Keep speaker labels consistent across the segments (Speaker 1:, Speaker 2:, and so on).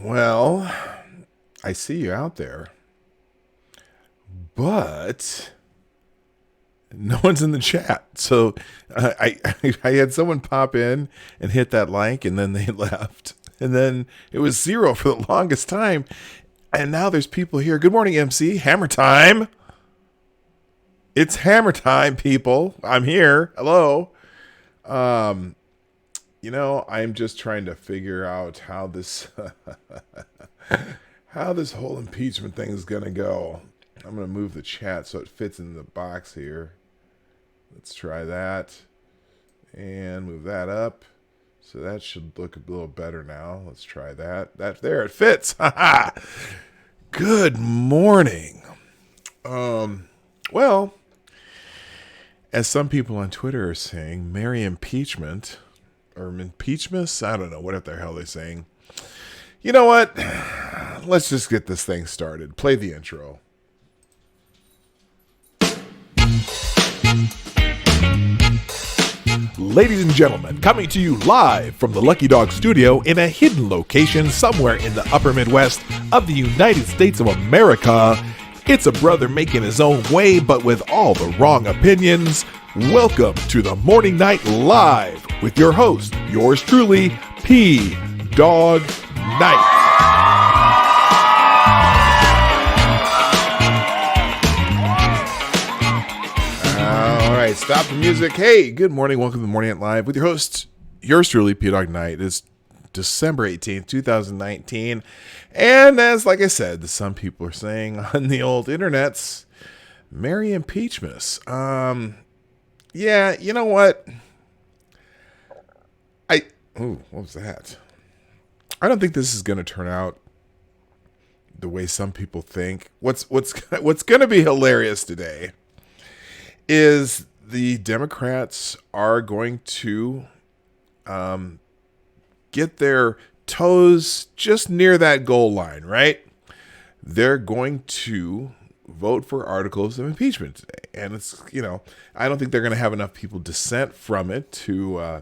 Speaker 1: Well, I see you out there, but no one's in the chat. So I had someone pop in and hit that like, and then they left. And then it was 0 for the longest time. And now there's people here. Good morning, MC. Hammer time. It's hammer time, people. I'm here. Hello. I'm just trying to figure out how this how this whole impeachment thing is gonna go. I'm gonna move the chat so it fits in the box here. Let's try that and move that up. So that should look a little better now. Let's try that. There it fits. Good morning. Well, as some people on Twitter are saying, Merry Impeachment. Or impeachment? I don't know what the hell they're saying. You know what? Let's just get this thing started. Play the intro. Ladies and gentlemen, coming to you live from the Lucky Dog Studio in a hidden location somewhere in the upper Midwest of the United States of America, it's a brother making his own way, but with all the wrong opinions. Welcome to the Morning Night Live with your host, yours truly, P. Dog Night. All right, stop the music. Hey, good morning. Welcome to the Morning Night Live with your host, yours truly, P. Dog Night. It's December 18th, 2019. And as like I said, some people are saying on the old internets, Merry Impeachment. Yeah, you know what? What was that? I don't think this is going to turn out the way some people think. What's going to be hilarious today is the Democrats are going to get their toes just near that goal line, right? They're going to vote for articles of impeachment today. And it's, I don't think they're going to have enough people dissent from it to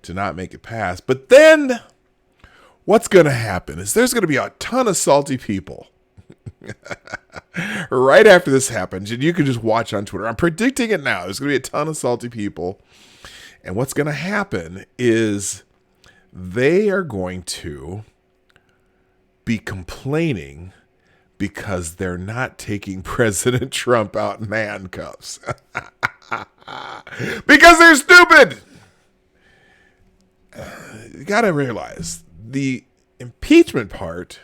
Speaker 1: not make it pass. But then what's going to happen is there's going to be a ton of salty people right after this happens. And you can just watch on Twitter. I'm predicting it now. There's going to be a ton of salty people. And what's going to happen is they are going to be complaining because they're not taking President Trump out in handcuffs. Because they're stupid. You got to realize the impeachment part,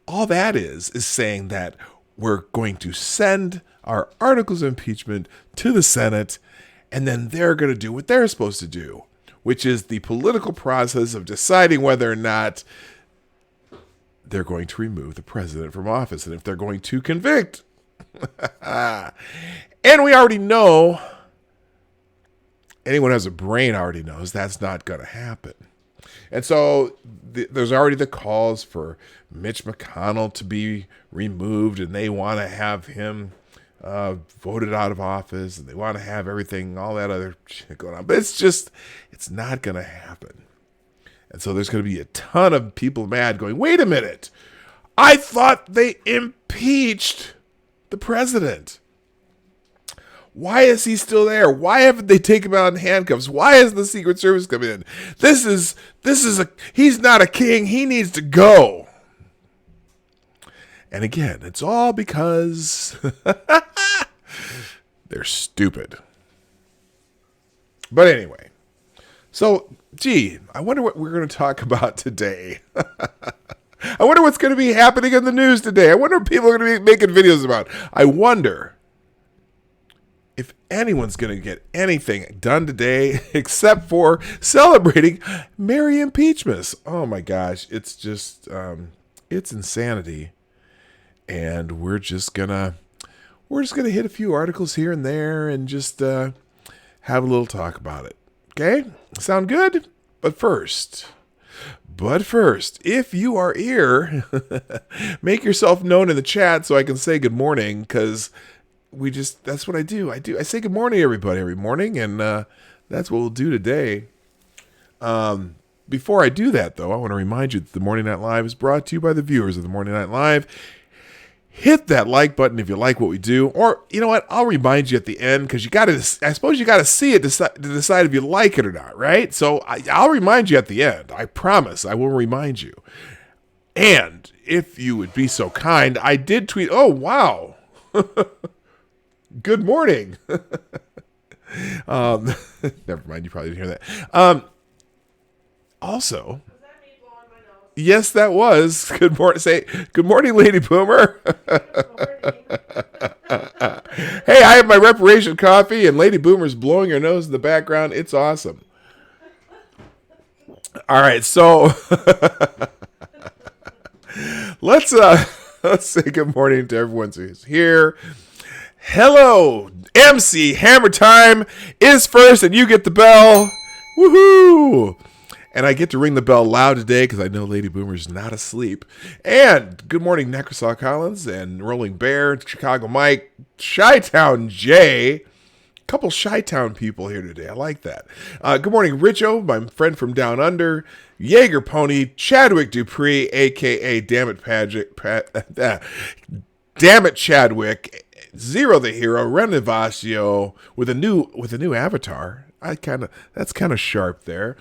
Speaker 1: all that is saying that we're going to send our articles of impeachment to the Senate, and then they're going to do what they're supposed to do, which is the political process of deciding whether or not they're going to remove the president from office and if they're going to convict. And we already know, anyone who has a brain already knows that's not going to happen. And so there's already the calls for Mitch McConnell to be removed, and they want to have him voted out of office, and they want to have everything, all that other shit going on. But it's not going to happen. And so there's going to be a ton of people mad going, wait a minute, I thought they impeached the president. Why is he still there? Why haven't they taken him out in handcuffs? Why hasn't the Secret Service come in? He's not a king. He needs to go. And again, it's all because they're stupid. But anyway, so, I wonder what we're going to talk about today. I wonder what's going to be happening in the news today. I wonder what people are going to be making videos about. I wonder if anyone's going to get anything done today except for celebrating Merry Impeachment. Oh my gosh, it's just, it's insanity. And we're just gonna hit a few articles here and there and just have a little talk about it. Okay? Sound good? But first, if you are here, make yourself known in the chat so I can say good morning, because that's what I do. I say good morning, everybody, every morning, and that's what we'll do today. Before I do that, though, I want to remind you that the Morning Night Live is brought to you by the viewers of the Morning Night Live. Hit that like button if you like what we do, or you know what? I'll remind you at the end because I suppose you got to see it to decide if you like it or not, right? So I'll remind you at the end. I promise I will remind you. And if you would be so kind, I did tweet. Oh wow! Good morning. Never mind. You probably didn't hear that. Also. Yes, that was. Good morning. Say good morning, Lady Boomer. Hey, I have my reparation coffee, and Lady Boomer's blowing her nose in the background. It's awesome. All right, so let's say good morning to everyone who's here. Hello, MC Hammer Time is first, and you get the bell. Woohoo! And I get to ring the bell loud today because I know Lady Boomer's not asleep. And good morning, Necrosaw Collins and Rolling Bear, Chicago Mike, Chi-Town Jay. A couple Chi-Town people here today. I like that. Good morning, Richo, my friend from down under, Jaeger Pony, Chadwick Dupree, a.k.a. Dammit Dammit Chadwick, Zero the Hero, Renovasio with a new avatar. That's kind of sharp there.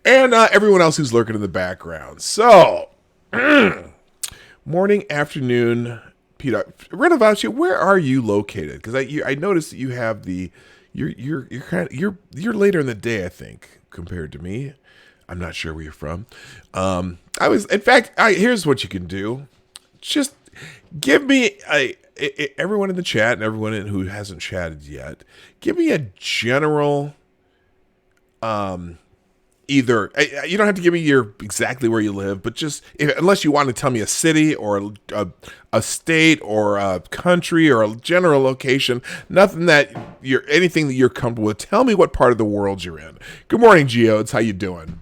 Speaker 1: And everyone else who's lurking in the background. So, morning, afternoon, Peter. Renovaccio, where are you located? Because I noticed that you have you're later in the day, I think, compared to me. I'm not sure where you're from. Here's what you can do. Just give me everyone in the chat and everyone who hasn't chatted yet, give me a general. Either you don't have to give me exactly where you live, but just unless you want to tell me a city or a state or a country or a general location, anything that you're comfortable with. Tell me what part of the world you're in. Good morning, Geodes. How you doing?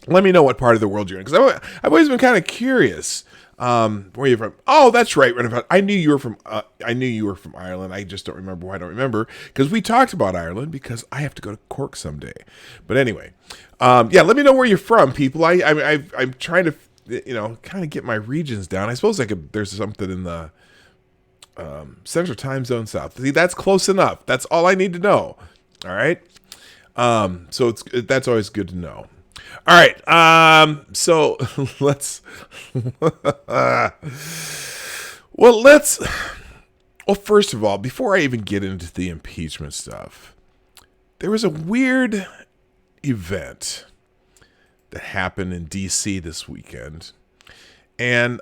Speaker 1: Let me know what part of the world you're in because I've always been kind of curious. Where are you from? Oh, that's right. I knew you were from. I knew you were from Ireland. I just don't remember why I don't remember because we talked about Ireland because I have to go to Cork someday. But anyway, yeah. Let me know where you're from, people. I'm trying to kind of get my regions down. I suppose there's something in the Central Time Zone South. See, that's close enough. That's all I need to know. All right. So that's always good to know. All right, so let's, first of all, before I even get into the impeachment stuff, there was a weird event that happened in D.C. this weekend, and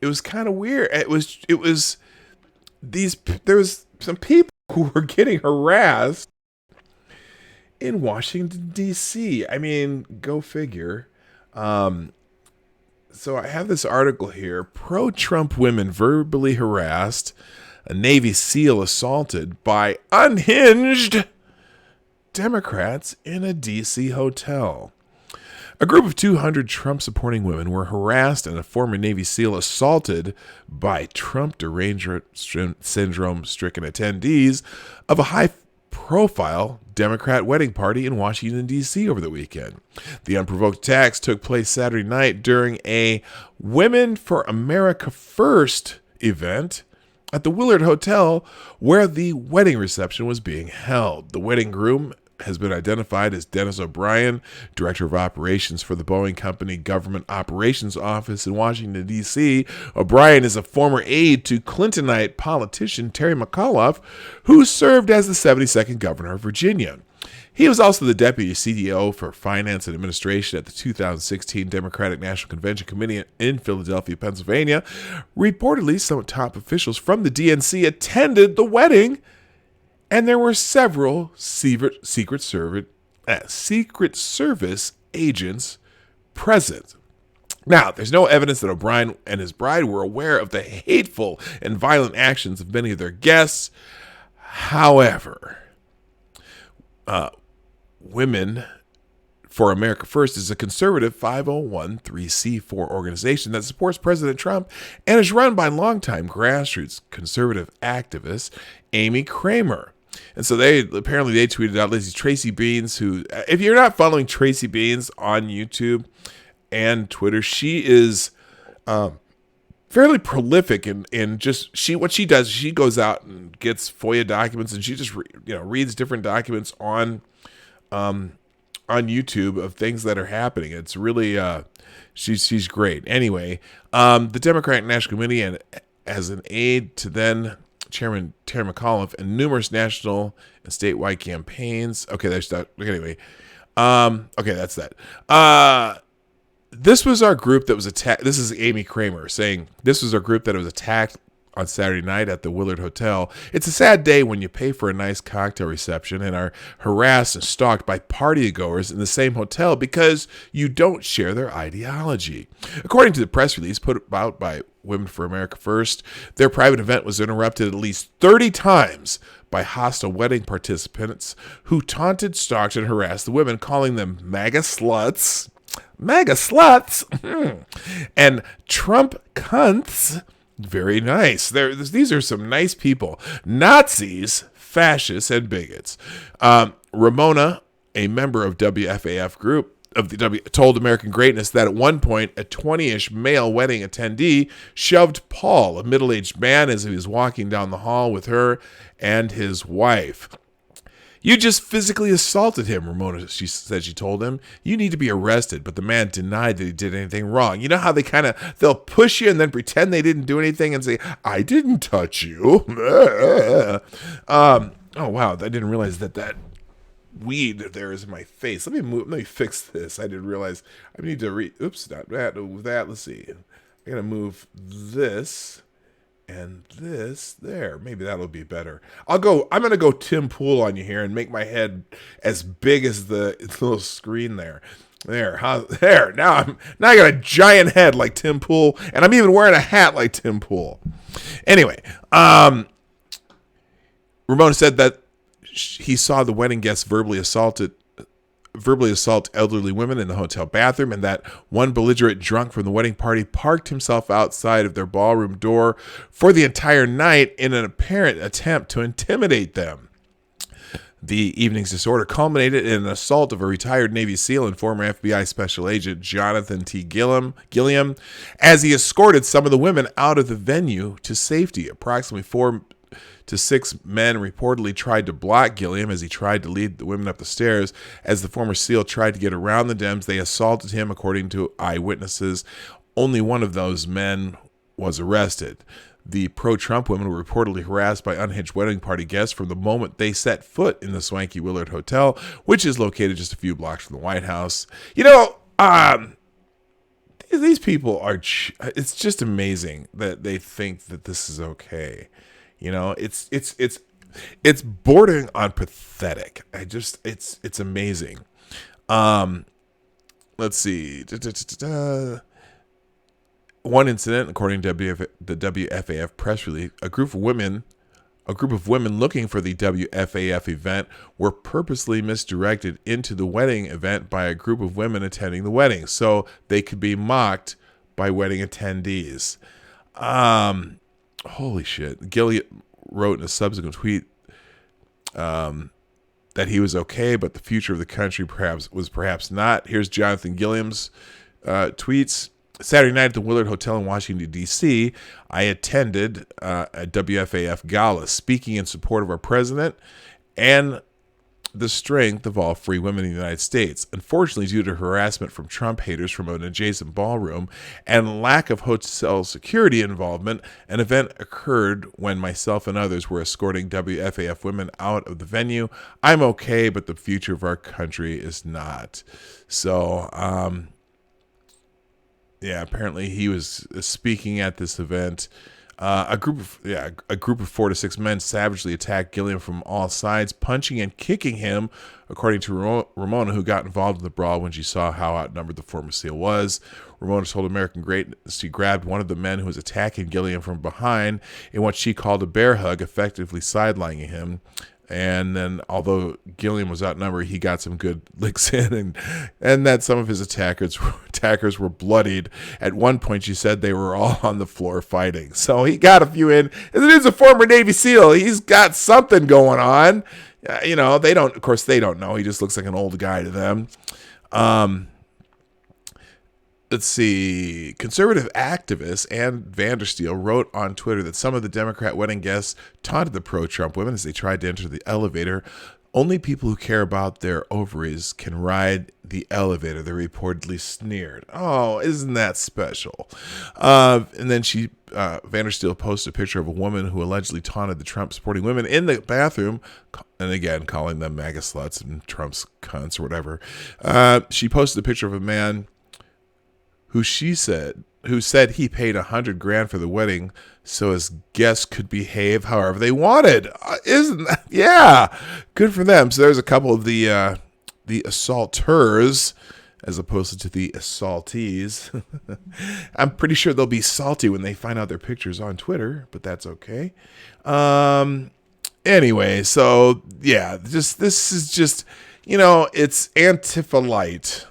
Speaker 1: it was kind of weird. There was some people who were getting harassed in Washington, D.C. I mean, go figure. So I have this article here. Pro-Trump women verbally harassed, a Navy SEAL assaulted by unhinged Democrats in a D.C. hotel. A group of 200 Trump-supporting women were harassed and a former Navy SEAL assaulted by Trump derangement syndrome-stricken attendees of a high-profile Democrat wedding party in Washington, D.C. over the weekend. The unprovoked attacks took place Saturday night during a Women for America First event at the Willard Hotel where the wedding reception was being held. The wedding groom has been identified as Dennis O'Brien, Director of Operations for the Boeing Company Government Operations Office in Washington, D.C. O'Brien is a former aide to Clintonite politician Terry McAuliffe, who served as the 72nd governor of Virginia. He was also the deputy CEO for finance and administration at the 2016 Democratic National Convention Committee in Philadelphia, Pennsylvania. Reportedly, some top officials from the DNC attended the wedding, and there were several Secret Service agents present. Now, there's no evidence that O'Brien and his bride were aware of the hateful and violent actions of many of their guests. However, Women for America First is a conservative 501(c)(4) organization that supports President Trump and is run by longtime grassroots conservative activist Amy Kramer. And so they tweeted out Tracy Beans, who, if you're not following Tracy Beans on YouTube and Twitter, she is fairly prolific in just what she does. She goes out and gets FOIA documents, and she just reads different documents on YouTube of things that are happening. It's really she's great. Anyway, the Democratic National Committee, and as an aide to then Chairman Terry McAuliffe, and numerous national and statewide campaigns. Okay, there's that. Anyway, okay, that's that. This was our group that was attacked. This is Amy Kramer saying this was our group that was attacked on Saturday night at the Willard Hotel. It's a sad day when you pay for a nice cocktail reception and are harassed and stalked by partygoers in the same hotel because you don't share their ideology. According to the press release put out by Women for America First, their private event was interrupted at least 30 times by hostile wedding participants who taunted, stalked, and harassed the women, calling them MAGA sluts, and Trump cunts. Very nice. These are some nice people. Nazis, fascists, and bigots. Ramona, a member of WFAF group, told American Greatness that at one point, a 20-ish male wedding attendee shoved Paul, a middle-aged man, as he was walking down the hall with her and his wife. You just physically assaulted him, Ramona, she told him. You need to be arrested, but the man denied that he did anything wrong. You know how they'll push you and then pretend they didn't do anything and say, I didn't touch you. Oh, wow, I didn't realize that weed there is in my face. Let me fix this. I didn't realize I need to oops, not that, let's see. I gotta move this and this there. Maybe that'll be better. I'm going to go Tim Pool on you here and make my head as big as the little screen there. There. Now I got a giant head like Tim Pool, and I'm even wearing a hat like Tim Pool. Anyway, Ramona said that he saw the wedding guests verbally assault elderly women in the hotel bathroom, and that one belligerent drunk from the wedding party parked himself outside of their ballroom door for the entire night in an apparent attempt to intimidate them. The evening's disorder culminated in an assault of a retired Navy SEAL and former FBI Special Agent Jonathan T. Gilliam as he escorted some of the women out of the venue to safety. Approximately 4 to 6 men reportedly tried to block Gilliam as he tried to lead the women up the stairs. As the former SEAL tried to get around the Dems, they assaulted him, according to eyewitnesses. Only one of those men was arrested. The pro-Trump women were reportedly harassed by unhinged wedding party guests from the moment they set foot in the swanky Willard Hotel, which is located just a few blocks from the White House. These people are, it's just amazing that they think that this is okay. It's bordering on pathetic. It's amazing. Let's see. One incident, according to the WFAF press release, a group of women looking for the WFAF event were purposely misdirected into the wedding event by a group of women attending the wedding, so they could be mocked by wedding attendees. Holy shit. Gilliam wrote in a subsequent tweet that he was okay, but the future of the country was perhaps not. Here's Jonathan Gilliam's tweets. Saturday night at the Willard Hotel in Washington, D.C., I attended a WFAF gala speaking in support of our president and the strength of all free women in the United States. Unfortunately, due to harassment from Trump haters from an adjacent ballroom and lack of hotel security involvement, an event occurred when myself and others were escorting WFAF women out of the venue. I'm okay, but the future of our country is not. So, apparently he was speaking at this event. A group of 4 to 6 men savagely attacked Gilliam from all sides, punching and kicking him, according to Ramona, who got involved in the brawl when she saw how outnumbered the former SEAL was. Ramona told American Greatness she grabbed one of the men who was attacking Gilliam from behind in what she called a bear hug, effectively sidelining him. And then, although Gilliam was outnumbered, he got some good licks in, and that some of his attackers were bloodied. At one point, she said they were all on the floor fighting. So he got a few in. And it is a former Navy SEAL. He's got something going on. They don't. Of course, they don't know. He just looks like an old guy to them. Let's see. Conservative activist Ann Vandersteel wrote on Twitter that some of the Democrat wedding guests taunted the pro-Trump women as they tried to enter the elevator. Only people who care about their ovaries can ride the elevator, they reportedly sneered. Oh, isn't that special? And then Vandersteel posted a picture of a woman who allegedly taunted the Trump-supporting women in the bathroom, and again, calling them MAGA sluts and Trump's cunts or whatever. She posted a picture of a man who said he paid $100,000 for the wedding so his guests could behave however they wanted. Isn't that? Yeah, good for them. So there's a couple of the assaulters as opposed to the assaultees. I'm pretty sure they'll be salty when they find out their pictures on Twitter, but that's okay. Anyway, so yeah, this is just, it's Antifa light.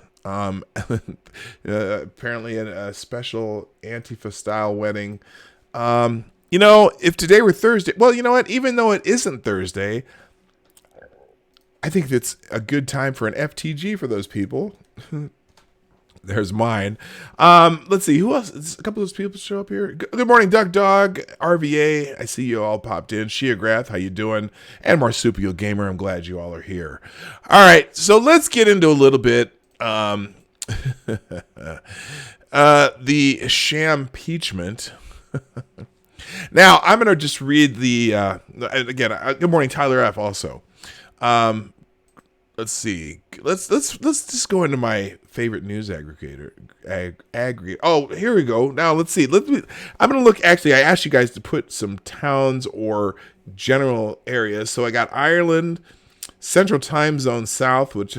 Speaker 1: Apparently a special Antifa style wedding. If today were Thursday, well, you know what? Even though it isn't Thursday, I think it's a good time for an FTG for those people. There's mine. Let's see who else. A couple of those people show up here. Good morning, Duck Dog, RVA. I see you all popped in. Shia Grath, how you doing? And Marsupial Gamer. I'm glad you all are here. All right, so let's get into a little bit. The sham-peachment. Now, I'm going to just read the, again, good morning, Tyler F. also. Let's see. Let's just go into my favorite news aggregator. Oh, here we go. Now, let's see. I'm going to look, actually, I asked you guys to put some towns or general areas. So I got Ireland, Central Time Zone South, which,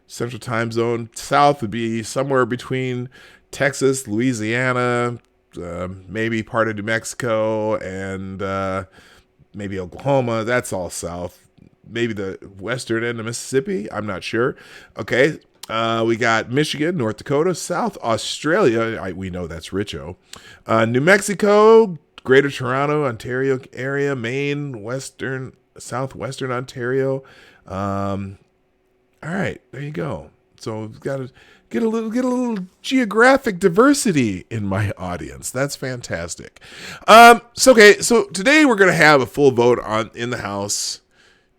Speaker 1: Central Time Zone South would be somewhere between Texas, Louisiana, maybe part of New Mexico, and maybe Oklahoma. That's all south. Maybe the western end of Mississippi. I'm not sure. Okay. We got Michigan, North Dakota, South Australia. We know that's Richo. New Mexico, Greater Toronto, Ontario area, Maine, southwestern Ontario. All right, there you go. So we've got to get a little geographic diversity in my audience. That's fantastic. So today we're going to have a full vote in the House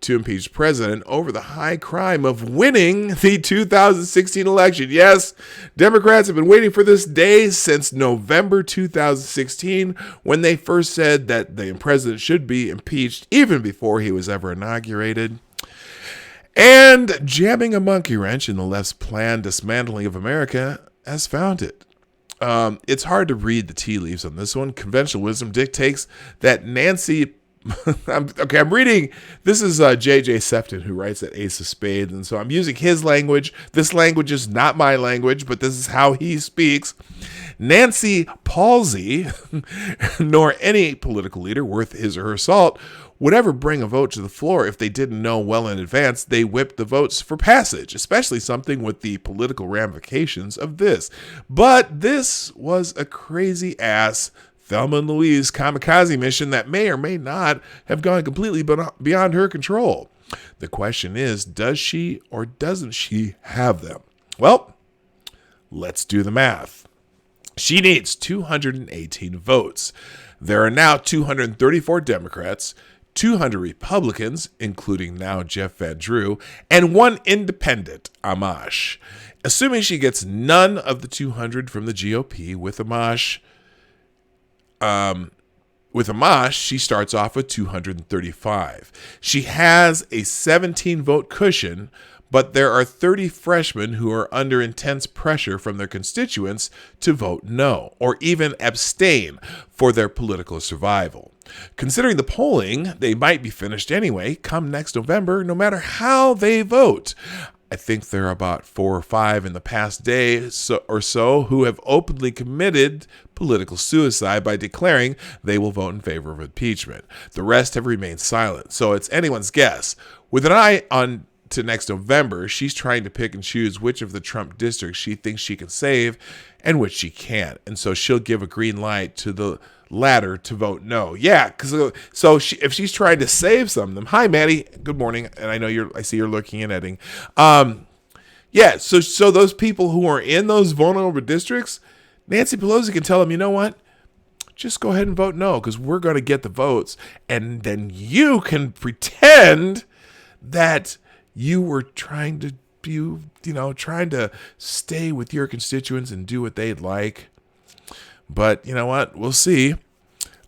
Speaker 1: to impeach the president over the high crime of winning the 2016 election. Yes, Democrats have been waiting for this day since November 2016, when they first said that the president should be impeached even before he was ever inaugurated. And jamming a monkey wrench in the left's planned dismantling of America has found it. It's hard to read the tea leaves on this one. Conventional wisdom dictates that Nancy... I'm reading... This is J.J. Sefton, who writes at Ace of Spades, and so I'm using his language. This language is not my language, but this is how he speaks. Nancy Palsy, nor any political leader worth his or her salt, would ever bring a vote to the floor if they didn't know well in advance they whipped the votes for passage, especially something with the political ramifications of this. But this was a crazy-ass Thelma and Louise kamikaze mission that may or may not have gone completely beyond her control. The question is, does she or doesn't she have them? Well, let's do the math. She needs 218 votes. There are now 234 Democrats, 200 Republicans, including now Jeff Van Drew, and one independent, Amash. Assuming she gets none of the 200 from the GOP with Amash, she starts off with 235. She has a 17-vote cushion, but there are 30 freshmen who are under intense pressure from their constituents to vote no, or even abstain for their political survival. Considering the polling, they might be finished anyway come next November, no matter how they vote. I think there are about 4 or 5 in the past day or so who have openly committed political suicide by declaring they will vote in favor of impeachment. The rest have remained silent. So it's anyone's guess. With an eye on to next November, she's trying to pick and choose which of the Trump districts she thinks she can save and which she can't. And so she'll give a green light to the latter to vote no. Yeah, because if she's trying to save some of them. Hi, Maddie. Good morning. And I see you're looking and editing. Yeah, so those people who are in those vulnerable districts, Nancy Pelosi can tell them, you know what? Just go ahead and vote no, because we're going to get the votes. And then you can pretend that you were trying to trying to stay with your constituents and do what they'd like. But you know what? We'll see.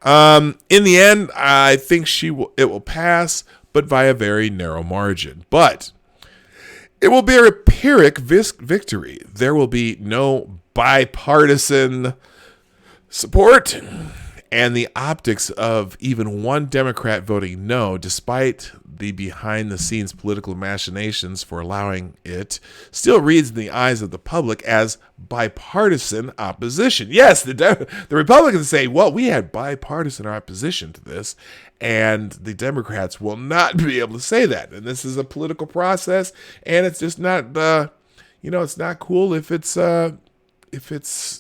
Speaker 1: In the end, I think it will pass, but by a very narrow margin. But it will be a Pyrrhic victory. There will be no bipartisan support, and the optics of even one Democrat voting no, despite the behind-the-scenes political machinations for allowing it, still reads in the eyes of the public as bipartisan opposition. Yes, the Republicans say, well, we had bipartisan opposition to this, and the Democrats will not be able to say that. And this is a political process, and it's just not, it's not cool if it's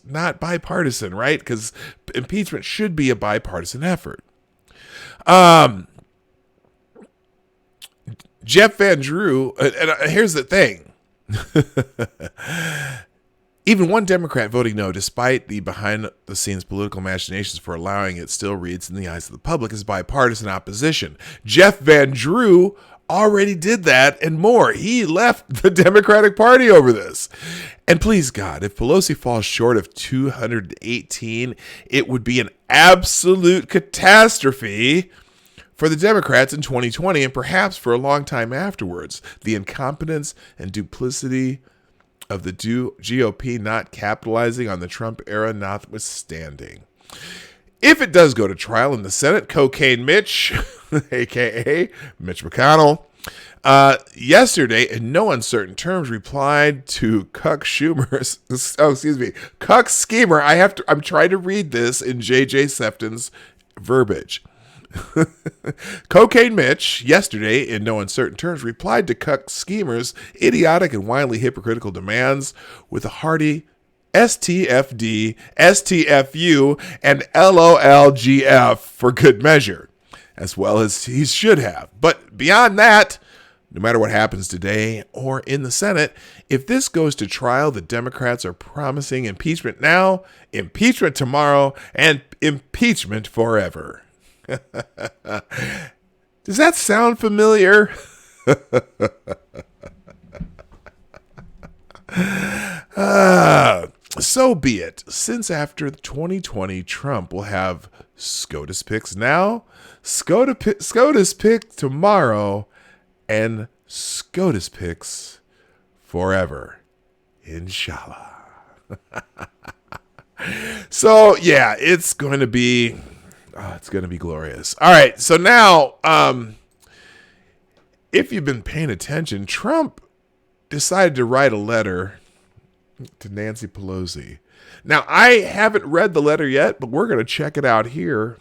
Speaker 1: not bipartisan, right? Because impeachment should be a bipartisan effort. Jeff Van Drew, and here's the thing. Even one Democrat voting no, despite the behind-the-scenes political machinations for allowing it, still reads in the eyes of the public as bipartisan opposition. Jeff Van Drew already did that and more. He left the Democratic Party over this. And please, God, if Pelosi falls short of 218, it would be an absolute catastrophe for the Democrats in 2020 and perhaps for a long time afterwards. The incompetence and duplicity of the GOP not capitalizing on the Trump era notwithstanding. If it does go to trial in the Senate, Cocaine Mitch, a.k.a. Mitch McConnell, yesterday, in no uncertain terms, replied to Cuck Schemer. I'm trying to read this in J.J. Sefton's verbiage. Cocaine Mitch, yesterday, in no uncertain terms, replied to Cuck Schemer's idiotic and wildly hypocritical demands with a hearty STFD, STFU, and LOLGF for good measure, as well as he should have. But beyond that, no matter what happens today or in the Senate, if this goes to trial, the Democrats are promising impeachment now, impeachment tomorrow, and impeachment forever. Does that sound familiar? So be it. Since after 2020, Trump will have SCOTUS picks now, SCOTUS pick tomorrow, and SCOTUS picks forever. Inshallah. So yeah, it's going to be glorious. All right, so now, if you've been paying attention, Trump decided to write a letter to Nancy Pelosi. Now, I haven't read the letter yet, but we're going to check it out here.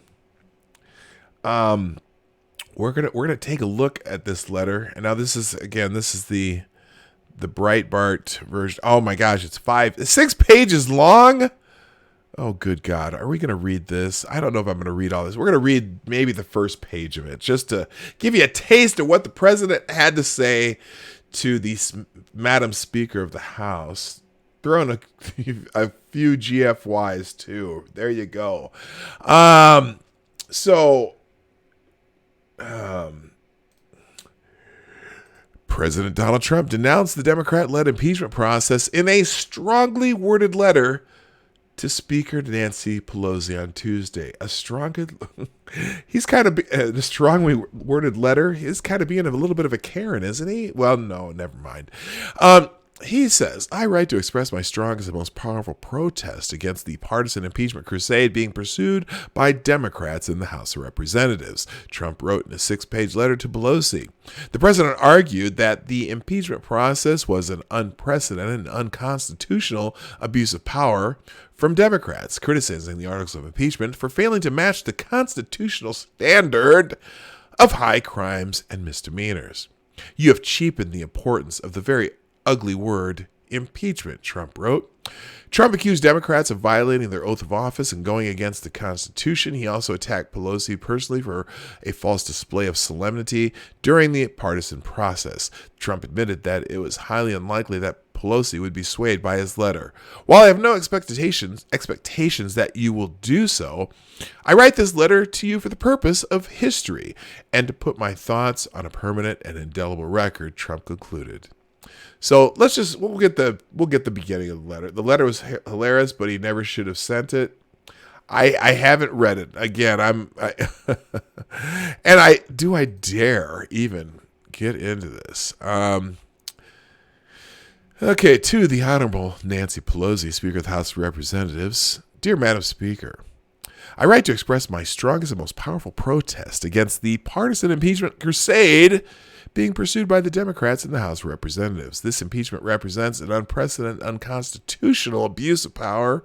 Speaker 1: We're gonna take a look at this letter. And now this is the Breitbart version. Oh my gosh, it's 6 pages long. Oh, good God. Are we going to read this? I don't know if I'm going to read all this. We're going to read maybe the first page of it just to give you a taste of what the president had to say to the Madam Speaker of the House. Throw in a few GFYs too. There you go. President Donald Trump denounced the Democrat-led impeachment process in a strongly worded letter to Speaker Nancy Pelosi on Tuesday. He's kind of a strongly worded letter. He's kind of being a little bit of a Karen, isn't he? Well, no, never mind. He says, I write to express my strongest and most powerful protest against the partisan impeachment crusade being pursued by Democrats in the House of Representatives, Trump wrote in a 6-page letter to Pelosi. The president argued that the impeachment process was an unprecedented and unconstitutional abuse of power from Democrats, criticizing the articles of impeachment for failing to match the constitutional standard of high crimes and misdemeanors. You have cheapened the importance of the very ugly word impeachment, Trump wrote. Trump accused Democrats of violating their oath of office and going against the Constitution. He also attacked Pelosi personally for a false display of solemnity during the partisan process. Trump admitted that it was highly unlikely that Pelosi would be swayed by his letter. While I have no expectations that you will do so, I write this letter to you for the purpose of history and to put my thoughts on a permanent and indelible record, Trump concluded. So we'll get the beginning of the letter. The letter was hilarious, but he never should have sent it. I haven't read it. Again, do I dare even get into this? Okay, to the Honorable Nancy Pelosi, Speaker of the House of Representatives. Dear Madam Speaker, I write to express my strongest and most powerful protest against the partisan impeachment crusade being pursued by the Democrats in the House of Representatives. This impeachment represents an unprecedented, unconstitutional abuse of power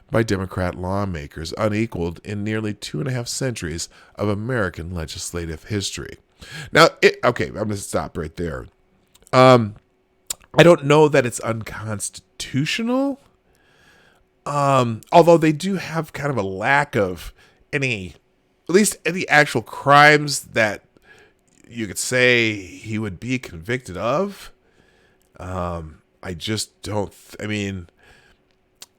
Speaker 1: by Democrat lawmakers, unequaled in nearly 2.5 centuries of American legislative history. Now, I'm going to stop right there. I don't know that it's unconstitutional, although they do have kind of a lack of at least any actual crimes that you could say he would be convicted of. I just don't.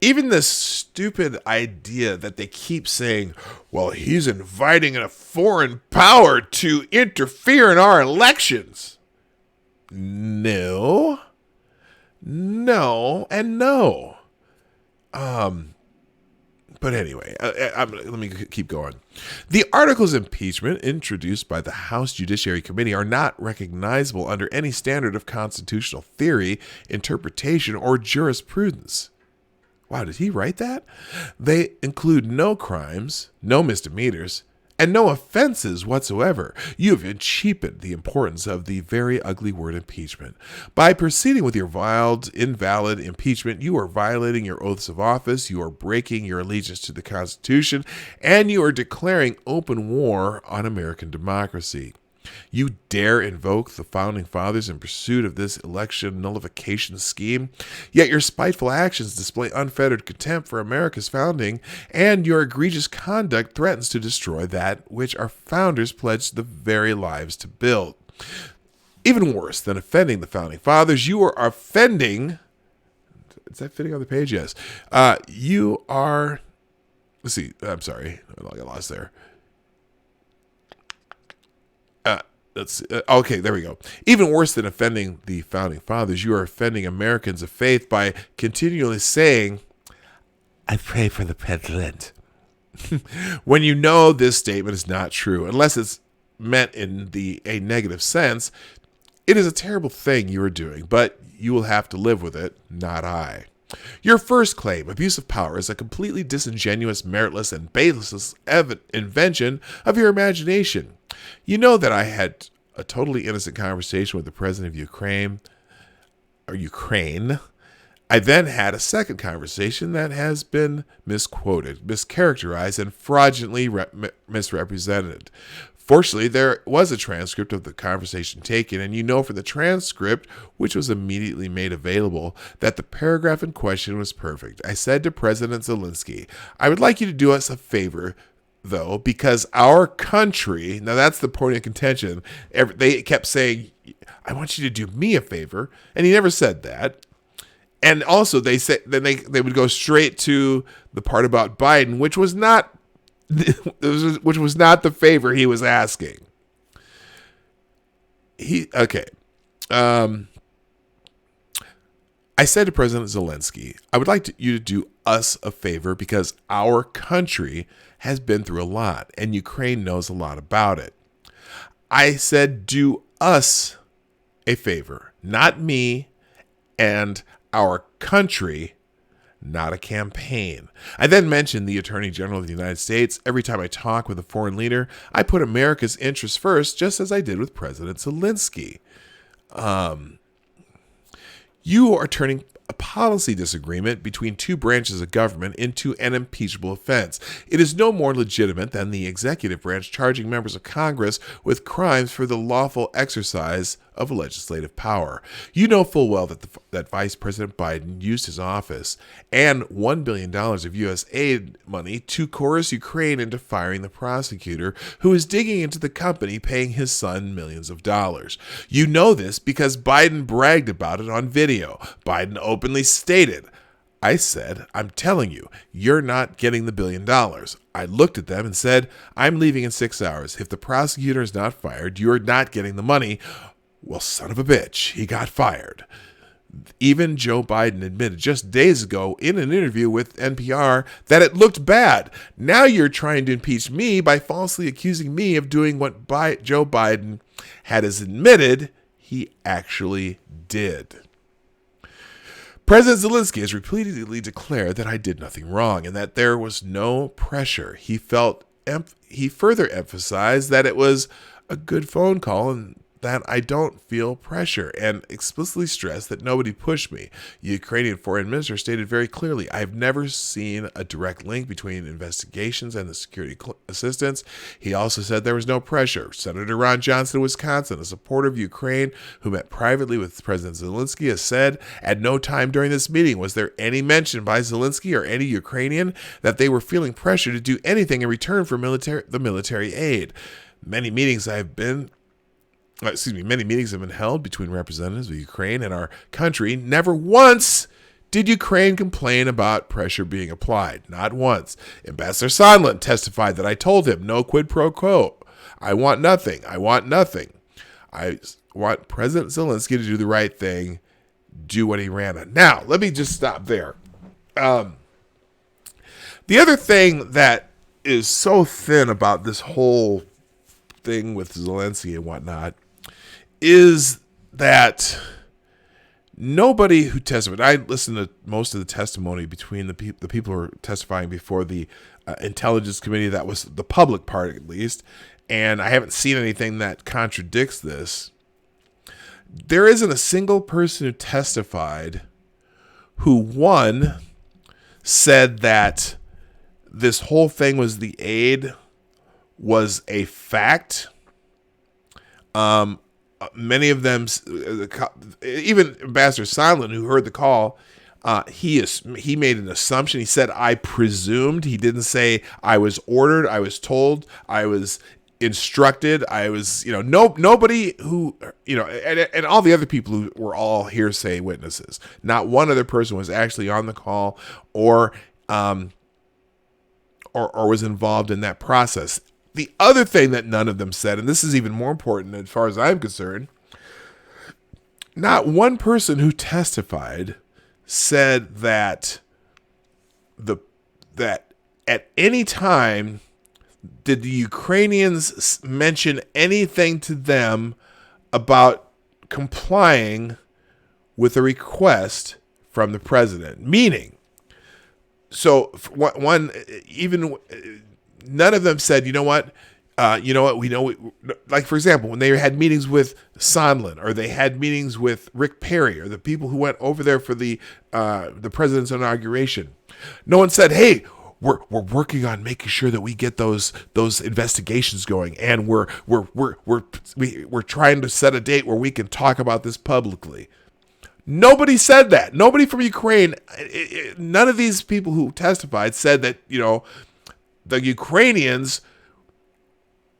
Speaker 1: Even this stupid idea that they keep saying, well, he's inviting a foreign power to interfere in our elections. No, and no. But anyway, let me keep going. The articles of impeachment introduced by the House Judiciary Committee are not recognizable under any standard of constitutional theory, interpretation, or jurisprudence. Wow, did he write that? They include no crimes, no misdemeanors, and no offenses whatsoever. You have cheapened the importance of the very ugly word impeachment. By proceeding with your invalid impeachment, you are violating your oaths of office, you are breaking your allegiance to the Constitution, and you are declaring open war on American democracy. You dare invoke the Founding Fathers in pursuit of this election nullification scheme, yet your spiteful actions display unfettered contempt for America's founding, and your egregious conduct threatens to destroy that which our founders pledged their very lives to build. Even worse than offending the Founding Fathers, you are offending... Is that fitting on the page? Yes. You are... Let's see. I'm sorry. I got lost there. Okay, there we go. Even worse than offending the Founding Fathers, you are offending Americans of faith by continually saying, I pray for the president. When you know this statement is not true, unless it's meant in a negative sense, it is a terrible thing you are doing, but you will have to live with it, not I. Your first claim, abuse of power, is a completely disingenuous, meritless, and baseless invention of your imagination. You know that I had a totally innocent conversation with the president of Ukraine. I then had a second conversation that has been misquoted, mischaracterized, and fraudulently misrepresented. Fortunately, there was a transcript of the conversation taken, and you know from the transcript, which was immediately made available, that the paragraph in question was perfect. I said to President Zelensky, I would like you to do us a favor, though, because our country, now that's the point of contention, they kept saying, I want you to do me a favor, and he never said that. And also they said, then they would go straight to the part about Biden, which was not the favor he was asking. I said to President Zelensky, I would like you to do us a favor because our country has been through a lot and Ukraine knows a lot about it. I said, do us a favor, not me, and our country, not a campaign. I then mentioned the Attorney General of the United States. Every time I talk with a foreign leader, I put America's interests first, just as I did with President Zelensky. You are turning a policy disagreement between two branches of government into an impeachable offense. It is no more legitimate than the executive branch charging members of Congress with crimes for the lawful exercise of legislative power. You know full well that Vice President Biden used his office and $1 billion of U.S. aid money to coerce Ukraine into firing the prosecutor who is digging into the company paying his son millions of dollars. You know this because Biden bragged about it on video. Biden openly stated, I said, I'm telling you, you're not getting the $1 billion. I looked at them and said, I'm leaving in 6 hours. If the prosecutor is not fired, you're not getting the money. Well, son of a bitch, he got fired. Even Joe Biden admitted just days ago in an interview with NPR that it looked bad. Now you're trying to impeach me by falsely accusing me of doing what Joe Biden had admitted he actually did. President Zelensky has repeatedly declared that I did nothing wrong and that there was no pressure. He further emphasized that it was a good phone call and that I don't feel pressure, and explicitly stressed that nobody pushed me. The Ukrainian foreign minister stated very clearly, I have never seen a direct link between investigations and the security assistance. He also said there was no pressure. Senator Ron Johnson of Wisconsin, a supporter of Ukraine who met privately with President Zelensky, has said, at no time during this meeting was there any mention by Zelensky or any Ukrainian that they were feeling pressure to do anything in return for the military aid. Many meetings have been held between representatives of Ukraine and our country. Never once did Ukraine complain about pressure being applied. Not once. Ambassador Sondland testified that I told him, no quid pro quo. I want nothing. I want nothing. I want President Zelensky to do the right thing, do what he ran on. Now, let me just stop there. The other thing that is so thin about this whole thing with Zelensky and whatnot is that nobody who testified, I listened to most of the testimony between the people who are testifying before the Intelligence Committee, that was the public part at least, and I haven't seen anything that contradicts this. There isn't a single person who testified who, one, said that this whole thing was the aid was a fact. Many of them, even Ambassador Sondland, who heard the call, he made an assumption. He said, I presumed. He didn't say, I was ordered, I was told, I was instructed, I was, nobody who, and all the other people who were all hearsay witnesses. Not one other person was actually on the call or was involved in that process. The other thing that none of them said, and this is even more important as far as I'm concerned, not one person who testified said that that at any time did the Ukrainians mention anything to them about complying with a request from the president. Meaning, so none of them said, you know what, we know, like, for example, when they had meetings with Sondland or they had meetings with Rick Perry or the people who went over there for the president's inauguration, no one said, hey, we're working on making sure that we get those investigations going, and we're trying to set a date where we can talk about this publicly. Nobody said that. Nobody from Ukraine, none of these people who testified said that, the Ukrainians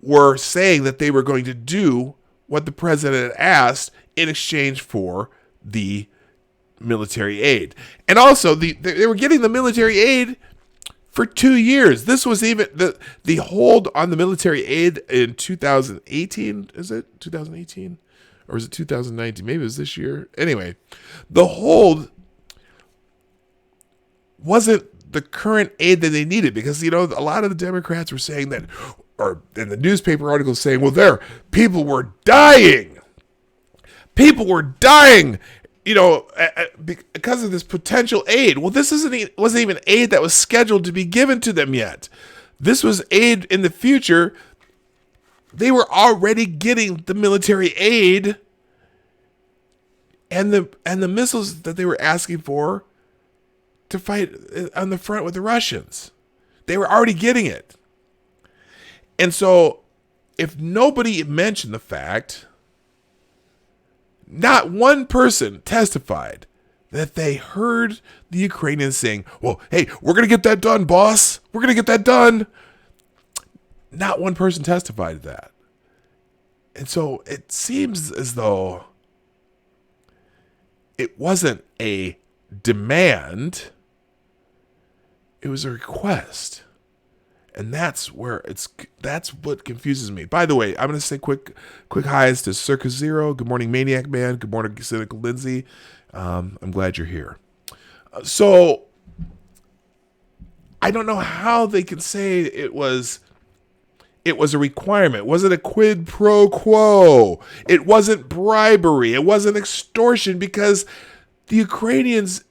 Speaker 1: were saying that they were going to do what the president had asked in exchange for the military aid. And also, they were getting the military aid for 2 years. This was even the hold on the military aid in 2018. Is it 2018? Or is it 2019? Maybe it was this year. Anyway, the hold wasn't the current aid that they needed, because a lot of the Democrats were saying that, or in the newspaper articles saying, well, people were dying because of this potential aid. Well, this wasn't even aid that was scheduled to be given to them yet. This was aid in the future. They were already getting the military aid and the missiles that they were asking for to fight on the front with the Russians. They were already getting it. And so if nobody mentioned the fact, not one person testified that they heard the Ukrainians saying, well, hey, we're going to get that done, boss. We're going to get that done. Not one person testified to that. And so it seems as though it wasn't a demand. It was a request. And that's what confuses me. By the way, I'm going to say quick highs to Circa Zero. Good morning, Maniac Man. Good morning, Cynical Lindsay. I'm glad you're here. So I don't know how they can say it was a requirement. Was it a quid pro quo? It wasn't bribery. It wasn't extortion, because the Ukrainians,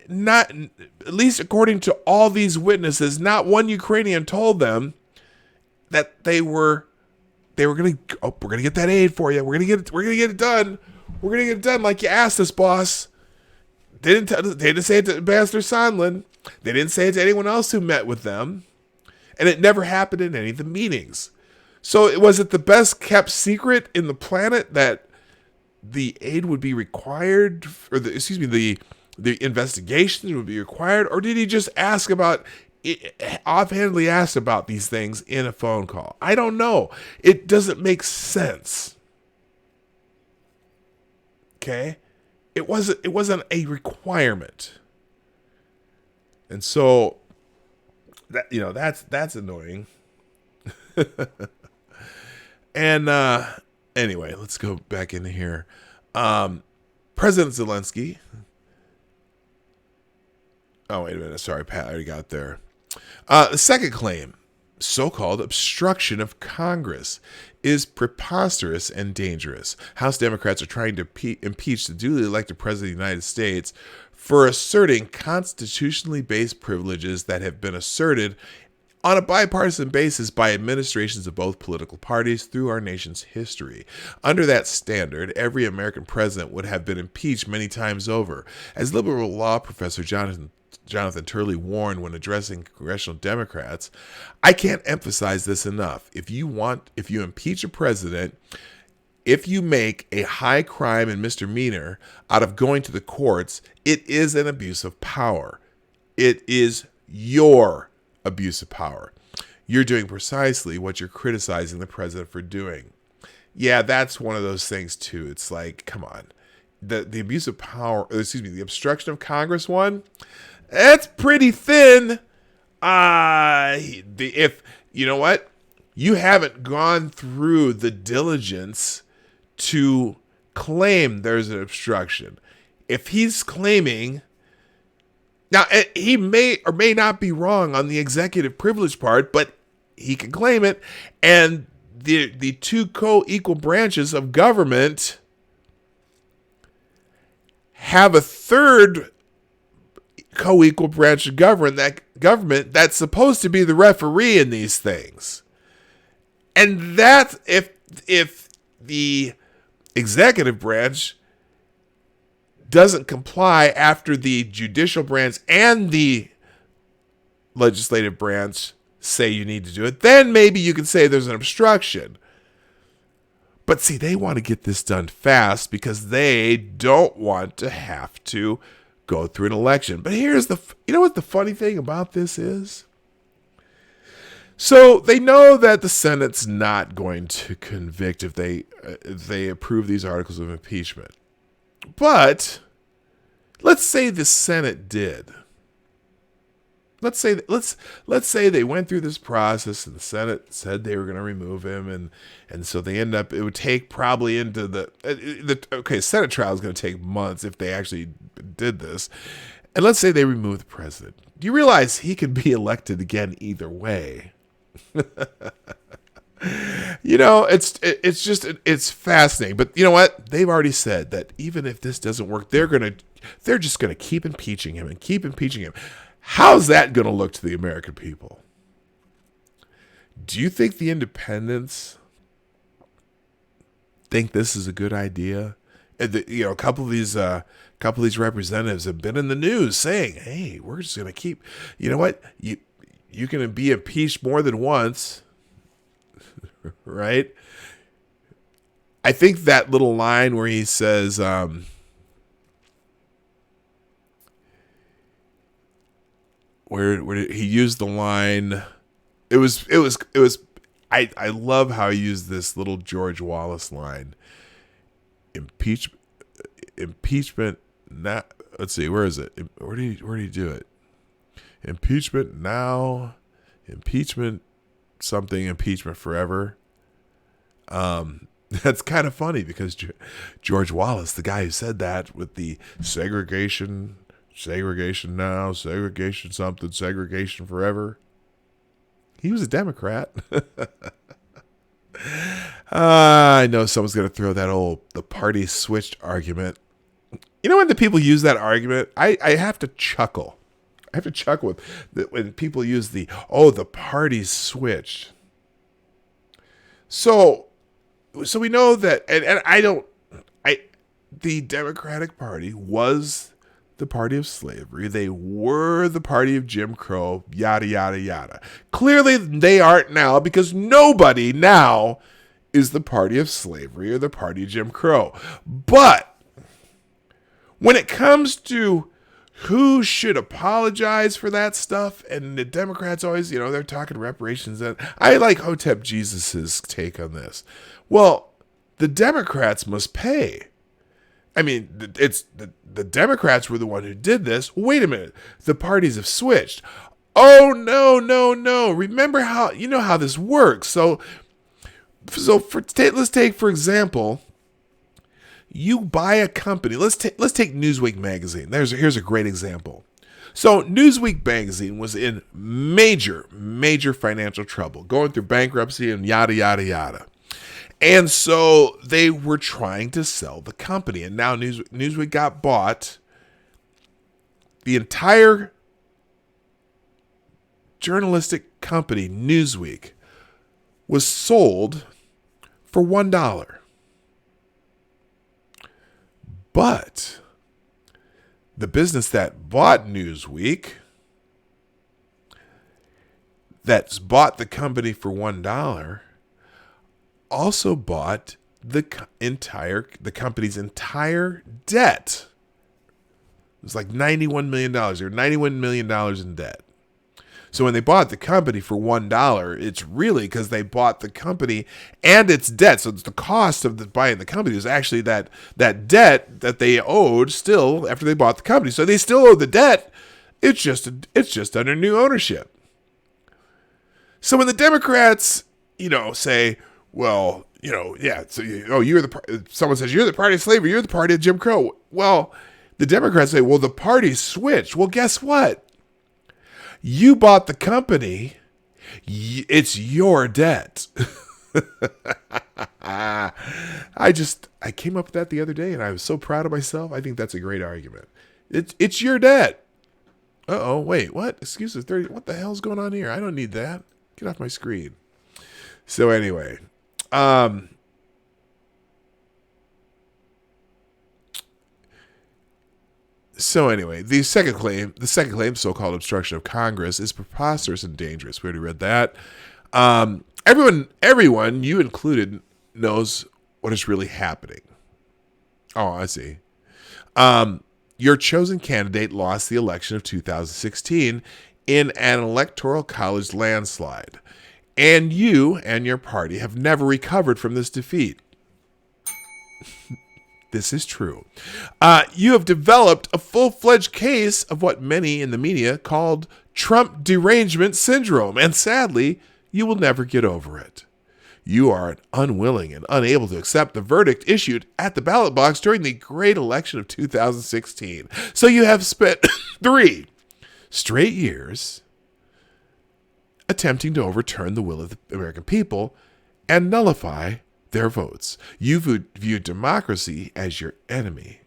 Speaker 1: not at least according to all these witnesses, not one Ukrainian told them that we're gonna get that aid for you. We're gonna get it done. We're gonna get it done like you asked us, boss. They didn't say it to Ambassador Sondland. They didn't say it to anyone else who met with them. And it never happened in any of the meetings. So was it the best kept secret in the planet that the aid would be required, or the investigations would be required, or did he just offhandedly ask about these things in a phone call? I don't know. It doesn't make sense. Okay? It wasn't a requirement. And so that's annoying. And anyway, let's go back into here. President Zelensky. Oh, wait a minute. Sorry, Pat. I already got there. The second claim, so-called obstruction of Congress, is preposterous and dangerous. House Democrats are trying to impeach the duly elected President of the United States for asserting constitutionally based privileges that have been asserted on a bipartisan basis by administrations of both political parties through our nation's history. Under that standard, every American president would have been impeached many times over. As liberal law professor Jonathan Turley warned when addressing congressional Democrats, I can't emphasize this enough. If you impeach a president, if you make a high crime and misdemeanor out of going to the courts, it is an abuse of power. It is your abuse of power. You're doing precisely what you're criticizing the president for doing. Yeah, that's one of those things too. It's like, come on. The abuse of power, the obstruction of Congress one, that's pretty thin. If you know what, you haven't gone through the diligence to claim there's an obstruction. If he's claiming, now he may or may not be wrong on the executive privilege part, but he can claim it, and the two co-equal branches of government have a third co-equal branch of government that's supposed to be the referee in these things. And that's if the executive branch doesn't comply after the judicial branch and the legislative branch say you need to do it, then maybe you can say there's an obstruction. But see, they want to get this done fast because they don't want to have to go through an election. But here's you know what the funny thing about this is? So they know that the Senate's not going to convict if they approve these articles of impeachment. But let's say the Senate did. Let's say they went through this process and the Senate said they were going to remove him, and so they end up, it would take probably into the Senate trial is going to take months if they actually did this. And let's say they remove the president. Do you realize he could be elected again either way? It's fascinating. But you know what? They've already said that even if this doesn't work, they're just gonna keep impeaching him and keep impeaching him. How's that gonna look to the American people? Do you think the independents think this is a good idea? And a couple of these representatives have been in the news saying, "Hey, we're just gonna keep. You know what? You can be impeached more than once." Right? I think that little line where he says, where he used the line, it was. I love how he used this little George Wallace line. Impeachment. Not. Let's see. Where is it? Where did he do it? Impeachment now. Impeachment. Something. Impeachment forever. That's kind of funny because George Wallace, the guy who said that with the segregation now, segregation something, segregation forever, he was a Democrat. I know someone's going to throw that the party switched argument. You know when the people use that argument, I have to chuckle. I have to chuckle when people use the party switched. So we know that, and the Democratic Party was the party of slavery. They were the party of Jim Crow, yada, yada, yada. Clearly they aren't now because nobody now is the party of slavery or the party of Jim Crow. But when it comes to who should apologize for that stuff, and the Democrats always, they're talking reparations. And I like Hotep Jesus's take on this. Well, the Democrats must pay. I mean, it's the Democrats were the one who did this. Wait a minute. The parties have switched. Oh, no. Remember how this works. So let's take, for example, you buy a company. Let's take Newsweek magazine. Here's a great example. So Newsweek magazine was in major financial trouble, going through bankruptcy and yada, yada, yada. And so they were trying to sell the company. And now Newsweek got bought. The entire journalistic company, Newsweek, was sold for $1. But the business that bought Newsweek, that's bought the company for $1, also bought the company's entire debt. It was like $91 million. Or $91 million in debt. So when they bought the company for $1, it's really because they bought the company and its debt. So it's the cost of buying the company was actually that debt that they owed still after they bought the company. So they still owe the debt. It's just under new ownership. So when the Democrats, say, well, someone says you're the party of slavery, you're the party of Jim Crow. Well, the Democrats say, well, the parties switch. Well, guess what? You bought the company. It's your debt. I came up with that the other day, and I was so proud of myself. I think that's a great argument. It's your debt. Uh-oh, wait, what? Excuse me, what the hell's going on here? I don't need that. Get off my screen. So anyway, the second claim, so-called obstruction of Congress, is preposterous and dangerous. We already read that. Everyone, you included, knows what is really happening. Oh, I see. Your chosen candidate lost the election of 2016 in an electoral college landslide, and you and your party have never recovered from this defeat. This is true. You have developed a full-fledged case of what many in the media called Trump derangement syndrome, and sadly, you will never get over it. You are unwilling and unable to accept the verdict issued at the ballot box during the great election of 2016. So you have spent 3 straight years attempting to overturn the will of the American people, and nullify their votes. You view democracy as your enemy.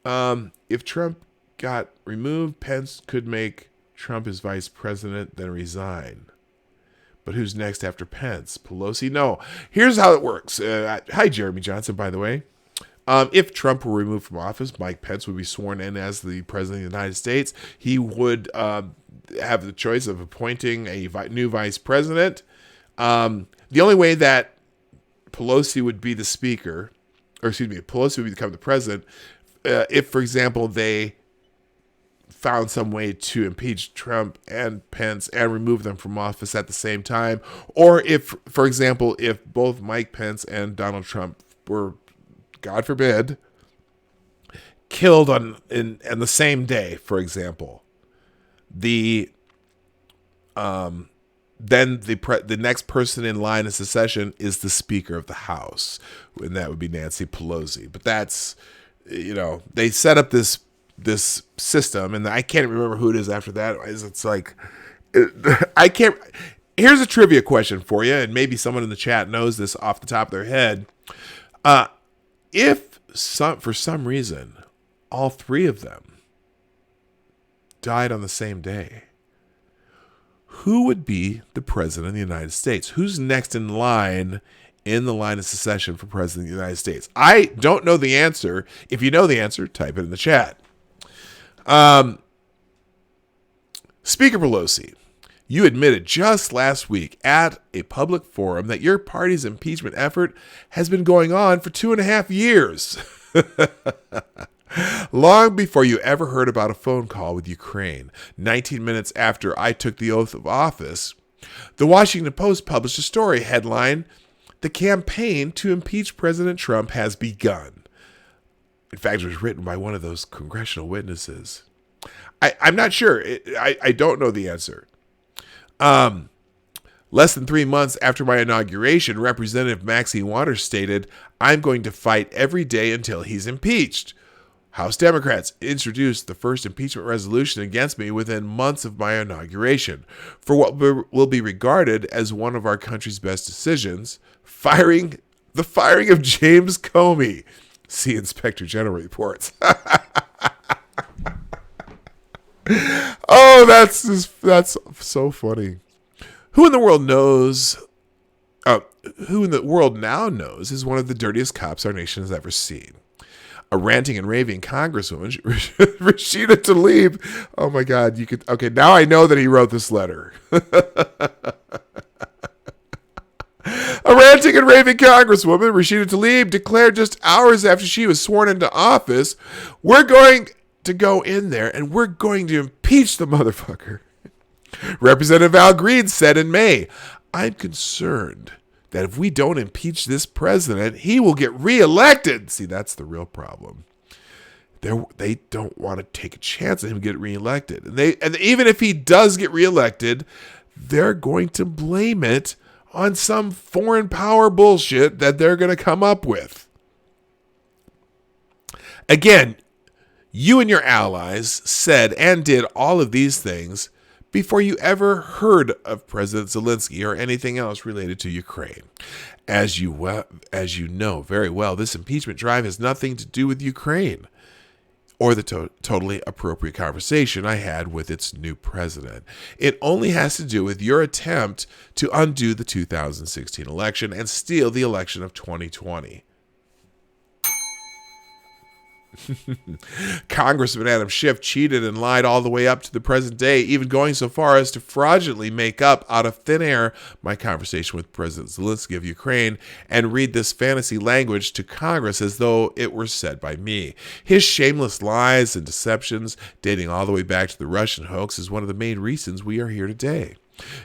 Speaker 1: If Trump got removed, Pence could make Trump his vice president, then resign. But who's next after Pence? Pelosi? No. Here's how it works. Hi, Jeremy Johnson, by the way. If Trump were removed from office, Mike Pence would be sworn in as the president of the United States. He would have the choice of appointing a new vice president. The only way that Pelosi would be the speaker, Pelosi would become the president, if, for example, they found some way to impeach Trump and Pence and remove them from office at the same time, or if, for example, if both Mike Pence and Donald Trump were, God forbid, killed on the same day, for example, then the next person in line of succession is the Speaker of the House, and that would be Nancy Pelosi. But that's, they set up this system, and I can't remember who it is after that. It's like, I can't. Here's a trivia question for you, and maybe someone in the chat knows this off the top of their head. If for some reason all three of them died on the same day, who would be the president of the United States? Who's next in line of succession for president of the United States? I don't know the answer. If you know the answer, type it in the chat. Speaker Pelosi, you admitted just last week at a public forum that your party's impeachment effort has been going on for 2.5 years. Long before you ever heard about a phone call with Ukraine. 19 minutes after I took the oath of office, the Washington Post published a story headline, "The campaign to impeach President Trump has begun." In fact, it was written by one of those congressional witnesses. I'm not sure. I don't know the answer. Less than 3 months after my inauguration, Representative Maxine Waters stated, "I'm going to fight every day until he's impeached." House Democrats introduced the first impeachment resolution against me within months of my inauguration for what will be regarded as one of our country's best decisions, the firing of James Comey. See Inspector General reports. Oh, that's so funny. Who in the world now knows is one of the dirtiest cops our nation has ever seen. A ranting and raving Congresswoman, Rashida Tlaib. Oh my God, okay, now I know that he wrote this letter. A ranting and raving Congresswoman, Rashida Tlaib, declared just hours after she was sworn into office, "We're going to go in there and we're going to impeach the motherfucker." Representative Al Green said in May, "I'm concerned that if we don't impeach this president, he will get reelected." See, that's the real problem. They don't want to take a chance of him getting reelected. And even if he does get reelected, they're going to blame it on some foreign power bullshit that they're going to come up with. Again, you and your allies said and did all of these things before you ever heard of President Zelensky or anything else related to Ukraine. As you know very well, this impeachment drive has nothing to do with Ukraine or the totally appropriate conversation I had with its new president. It only has to do with your attempt to undo the 2016 election and steal the election of 2020. Congressman Adam Schiff cheated and lied all the way up to the present day, even going so far as to fraudulently make up out of thin air my conversation with President Zelensky of Ukraine and read this fantasy language to Congress as though it were said by me. His shameless lies and deceptions, dating all the way back to the Russian hoax, is one of the main reasons we are here today.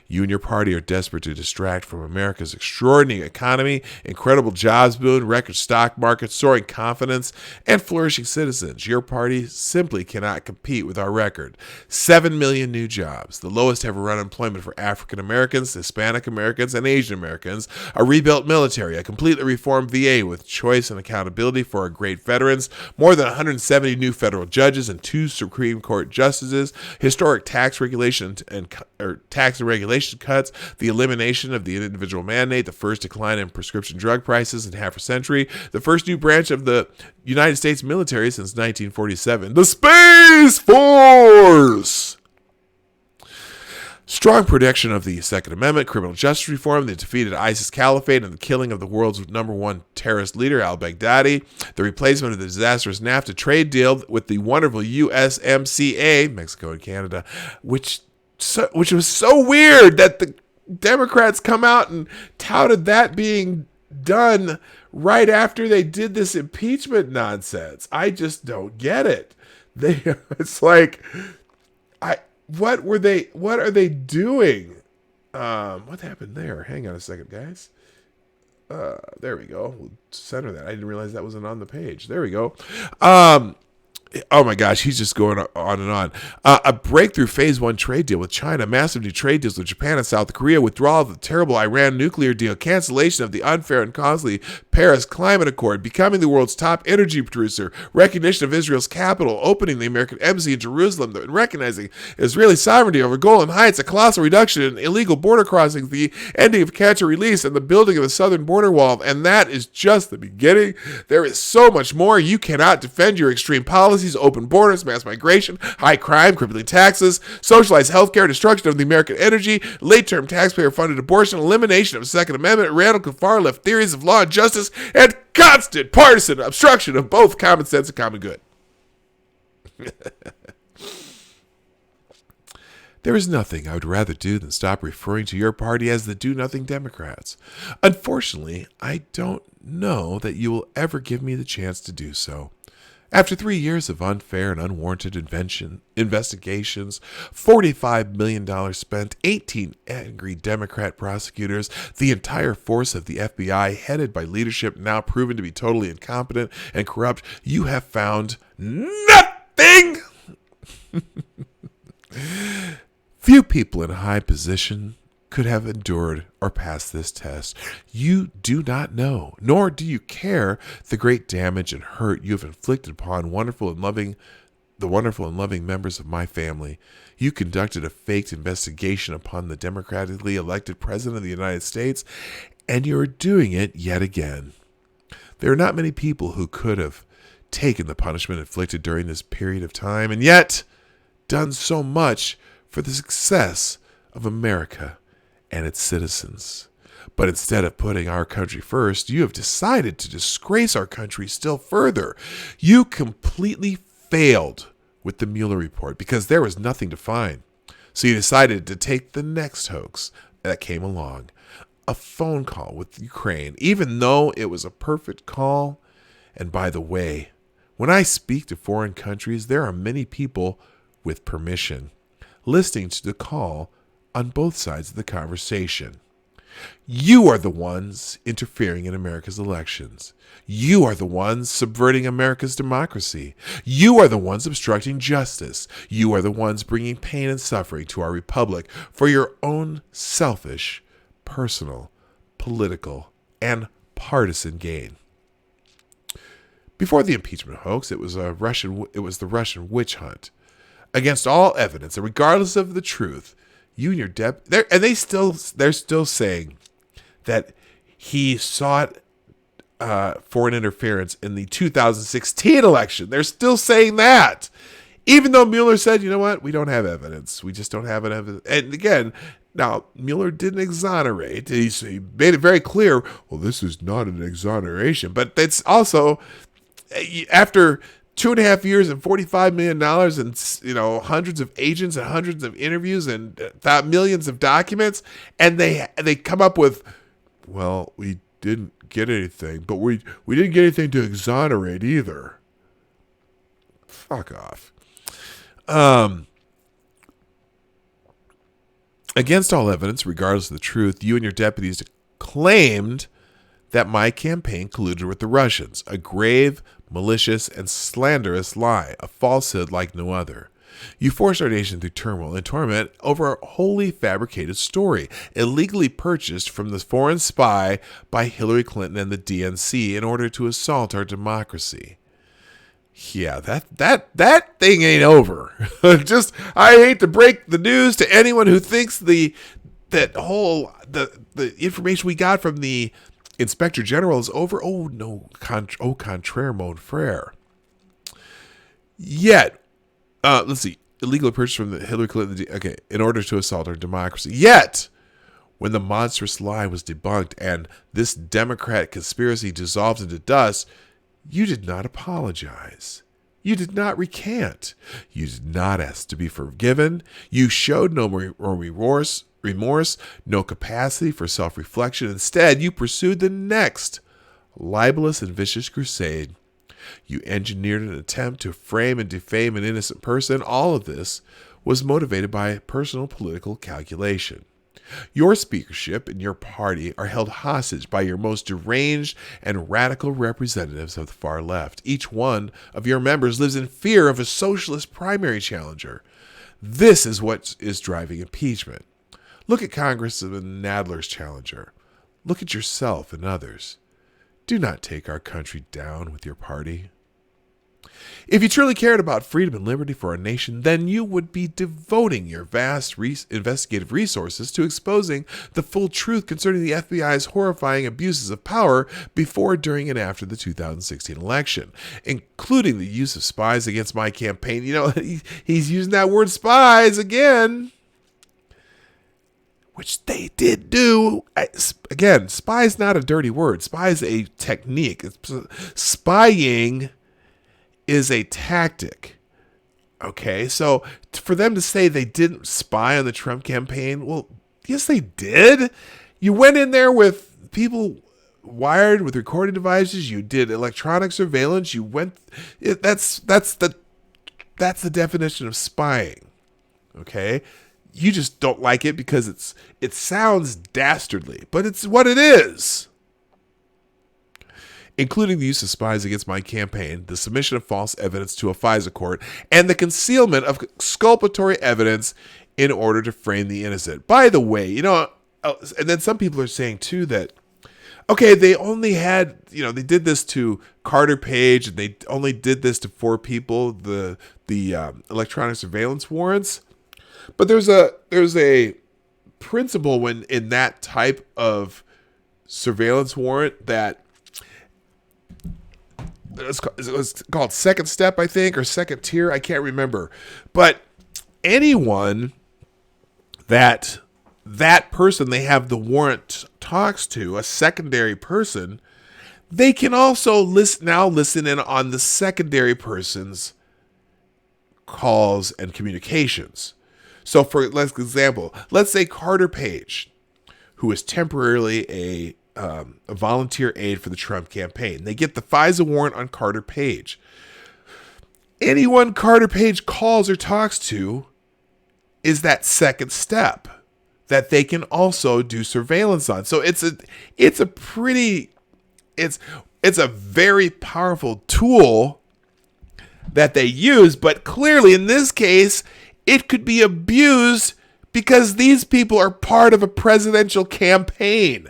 Speaker 1: You and your party are desperate to distract from America's extraordinary economy, incredible jobs boom, record stock market, soaring confidence, and flourishing citizens. Your party simply cannot compete with our record. 7 million new jobs, the lowest ever unemployment for African Americans, Hispanic Americans, and Asian Americans, a rebuilt military, a completely reformed VA with choice and accountability for our great veterans, more than 170 new federal judges and 2 Supreme Court justices, historic tax regulation and tax and regulation cuts, the elimination of the individual mandate, the first decline in prescription drug prices in half a century, the first new branch of the United States military since 1947, the Space Force. Strong protection of the Second Amendment, criminal justice reform, the defeated ISIS caliphate, and the killing of the world's #1 terrorist leader, al-Baghdadi, the replacement of the disastrous NAFTA trade deal with the wonderful USMCA, Mexico and Canada, which was so weird that the Democrats come out and touted that being done right after they did this impeachment nonsense. I just don't get it. It's like... What are they doing? What happened there? Hang on a second, guys. There we go. We'll center that. I didn't realize that wasn't on the page. There we go. Oh my gosh, he's just going on and on. A breakthrough phase 1 trade deal with China, massive new trade deals with Japan and South Korea, withdrawal of the terrible Iran nuclear deal, cancellation of the unfair and costly Paris Climate Accord, becoming the world's top energy producer, recognition of Israel's capital, opening the American embassy in Jerusalem, and recognizing Israeli sovereignty over Golan Heights, a colossal reduction in illegal border crossings, the ending of catch and release, and the building of the southern border wall. And that is just the beginning. There is so much more. You cannot defend your extreme policies. Open borders, mass migration, high crime, crippling taxes, socialized healthcare, destruction of the American energy, late-term taxpayer-funded abortion, elimination of the Second Amendment, radical far-left theories of law and justice, and constant partisan obstruction of both common sense and common good. There is nothing I would rather do than stop referring to your party as the Do-Nothing Democrats. Unfortunately, I don't know that you will ever give me the chance to do so. After 3 years of unfair and unwarranted investigations, $45 million spent, 18 angry Democrat prosecutors, the entire force of the FBI headed by leadership now proven to be totally incompetent and corrupt, you have found nothing! Few people in a high position could have endured or passed this test. You do not know, nor do you care, the great damage and hurt you have inflicted upon the wonderful and loving members of my family. You conducted a faked investigation upon the democratically elected President of the United States, and you are doing it yet again. There are not many people who could have taken the punishment inflicted during this period of time, and yet done so much for the success of America and its citizens. But instead of putting our country first, you have decided to disgrace our country still further. You completely failed with the Mueller report because there was nothing to find. So you decided to take the next hoax that came along, a phone call with Ukraine, even though it was a perfect call. And by the way, when I speak to foreign countries, there are many people with permission listening to the call on both sides of the conversation. You are the ones interfering in America's elections. You are the ones subverting America's democracy. You are the ones obstructing justice. You are the ones bringing pain and suffering to our republic for your own selfish, personal, political, and partisan gain. Before the impeachment hoax, it was the Russian witch hunt. Against all evidence, and regardless of the truth, you and your they're still saying that he sought foreign interference in the 2016 election. They're still saying that, even though Mueller said, you know what, we don't have evidence. We just don't have an evidence. And again, now Mueller didn't exonerate. He made it very clear. Well, this is not an exoneration, but it's also after 2.5 years and $45 million and hundreds of agents and hundreds of interviews and millions of documents, and they come up with, well, we didn't get anything, but we didn't get anything to exonerate either. Fuck off. Against all evidence, regardless of the truth, you and your deputies claimed that my campaign colluded with the Russians, a grave, malicious, and slanderous lie, a falsehood like no other. You forced our nation through turmoil and torment over a wholly fabricated story, illegally purchased from the foreign spy by Hillary Clinton and the DNC in order to assault our democracy. Yeah, that thing ain't over. I hate to break the news to anyone who thinks the information we got from the Inspector General is over. Oh no, contraire, mon frere. Yet, let's see, illegal purchase from the Hillary Clinton. Okay, in order to assault our democracy. Yet, when the monstrous lie was debunked and this Democrat conspiracy dissolved into dust, you did not apologize. You did not recant. You did not ask to be forgiven. You showed no remorse, no capacity for self-reflection. Instead, you pursued the next libelous and vicious crusade. You engineered an attempt to frame and defame an innocent person. All of this was motivated by personal political calculation. Your speakership and your party are held hostage by your most deranged and radical representatives of the far left. Each one of your members lives in fear of a socialist primary challenger. This is what is driving impeachment. Look at Congressman Nadler's challenger. Look at yourself and others. Do not take our country down with your party. If you truly cared about freedom and liberty for our nation, then you would be devoting your vast investigative resources to exposing the full truth concerning the FBI's horrifying abuses of power before, during, and after the 2016 election, including the use of spies against my campaign. You know, he's using that word spies again, which they did do. Again, spy is not a dirty word. Spy is a technique. Spying is a tactic. Okay, so for them to say they didn't spy on the Trump campaign, well, yes, they did. You went in there with people wired with recording devices. You did electronic surveillance. That's the definition of spying. Okay, you just don't like it because it sounds dastardly, but it's what it is. Including the use of spies against my campaign, the submission of false evidence to a FISA court, and the concealment of exculpatory evidence in order to frame the innocent. By the way, you know, and then some people are saying too that, okay, they only had, you know, they did this to Carter Page, and they only did this to 4 people, the electronic surveillance warrants. But there's a principle when in that type of surveillance warrant that it was called second step, I think, or second tier. I can't remember. But anyone that person they have the warrant talks to, a secondary person, they can also listen in on the secondary person's calls and communications. So for example, let's say Carter Page, who is temporarily a volunteer aide for the Trump campaign. They get the FISA warrant on Carter Page. Anyone Carter Page calls or talks to is that second step that they can also do surveillance on. So it's a very powerful tool that they use, but clearly in this case, it could be abused because these people are part of a presidential campaign.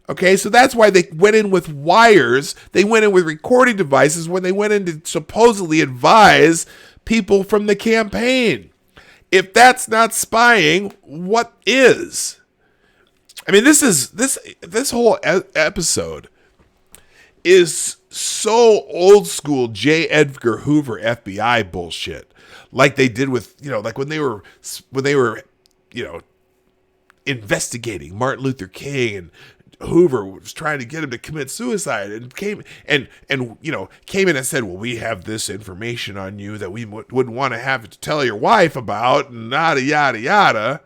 Speaker 1: Okay, so that's why they went in with wires. They went in with recording devices when they went in to supposedly advise people from the campaign. If that's not spying, what is? I mean, this whole episode is so old school J. Edgar Hoover FBI bullshit, like they did with, you know, like when they were you know, investigating Martin Luther King, and Hoover was trying to get him to commit suicide, and came in and said, well, we have this information on you that we wouldn't want to have to tell your wife about, and yada, yada, yada.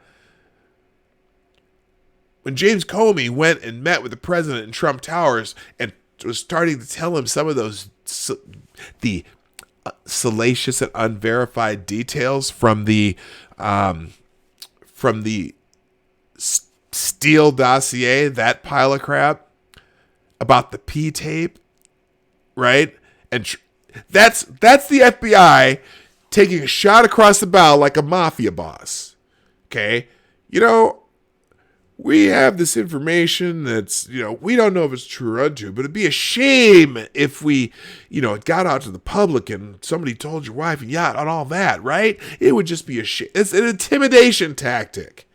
Speaker 1: When James Comey went and met with the president in Trump Towers and was starting to tell him some of those, the salacious and unverified details from the Steele dossier, that pile of crap about the P tape, right? And that's the FBI taking a shot across the bow like a mafia boss. Okay, you know, we have this information that's, we don't know if it's true or untrue, but it'd be a shame if we, it got out to the public and somebody told your wife and yacht and all that, right? It would just be a shame. It's an intimidation tactic.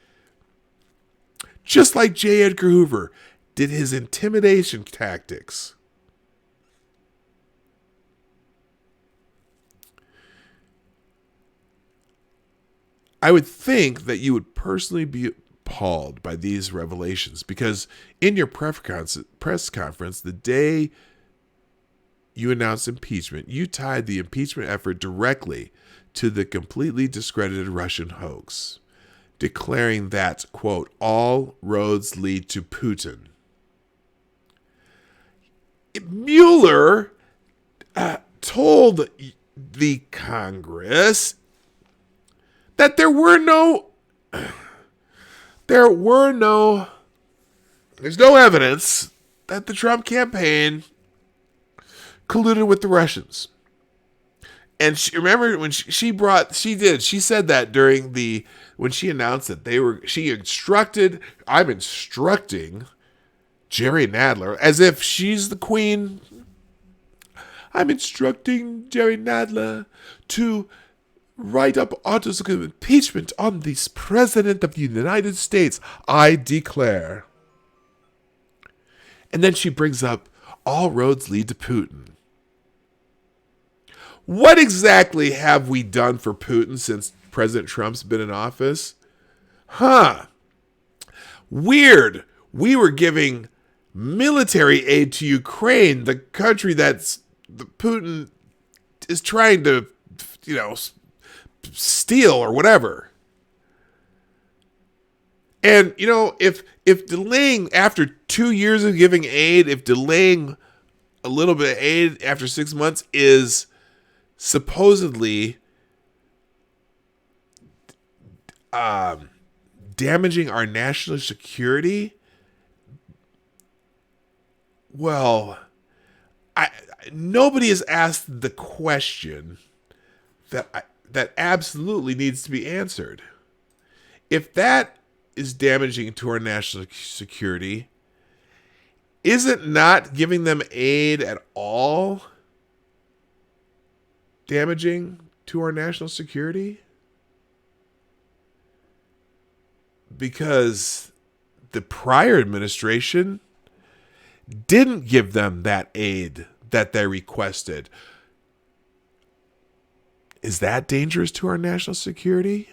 Speaker 1: Just like J. Edgar Hoover did his intimidation tactics. I would think that you would personally be appalled by these revelations, because in your press conference, the day you announced impeachment, you tied the impeachment effort directly to the completely discredited Russian hoax, declaring that, quote, all roads lead to Putin. Mueller told the Congress that there's no evidence that the Trump campaign colluded with the Russians. And remember when she said that when she announced that I'm instructing Jerry Nadler, as if she's the queen. I'm instructing Jerry Nadler to write up articles of impeachment on the President of the United States, I declare. And then she brings up all roads lead to Putin. What exactly have we done for Putin since President Trump's been in office? Weird. We were giving military aid to Ukraine, the country that's Putin is trying to, steal or whatever. And, if delaying after 2 years of giving aid, if delaying a little bit of aid after 6 months is supposedly damaging our national security, well, nobody has asked the question that absolutely needs to be answered. If that is damaging to our national security, isn't not giving them aid at all damaging to our national security? Because the prior administration didn't give them that aid that they requested. Is that dangerous to our national security?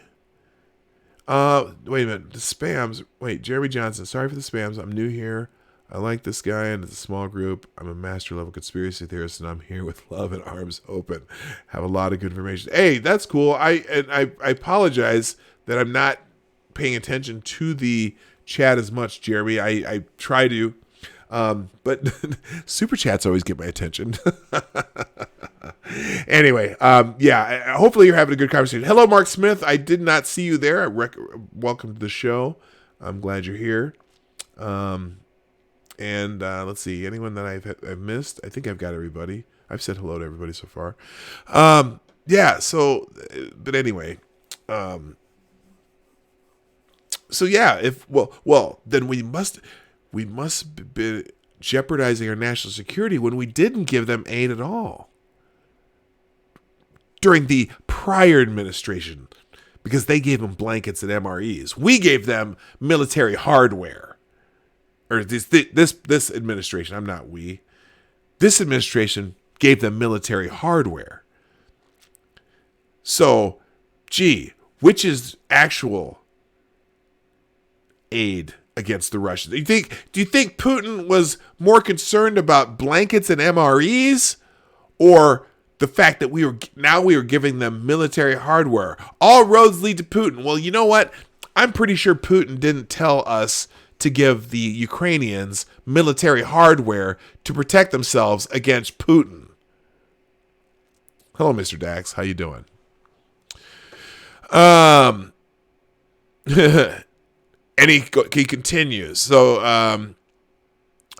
Speaker 1: Wait a minute. The spams. Wait, Jeremy Johnson. Sorry for the spams. I'm new here. I like this guy and it's a small group. I'm a master level conspiracy theorist and I'm here with love and arms open. Have a lot of good information. Hey, that's cool. I apologize that I'm not paying attention to the chat as much, Jeremy. I try to, but super chats always get my attention. Anyway, hopefully you're having a good conversation. Hello, Mark Smith. I did not see you there. Welcome to the show. I'm glad you're here. And let's see, anyone that I've missed? I think I've got everybody. I've said hello to everybody so far. But anyway, then we must be jeopardizing our national security when we didn't give them aid at all during the prior administration, because they gave them blankets and MREs. We gave them military hardware. Or this administration, I'm not we. This administration gave them military hardware. So, which is actual aid against the Russians? Do you think Putin was more concerned about blankets and MREs, or the fact that we were giving them military hardware? All roads lead to Putin. Well, you know what? I'm pretty sure Putin didn't tell us to give the Ukrainians military hardware to protect themselves against Putin. Hello, Mr. Dax. How you doing? And he continues. So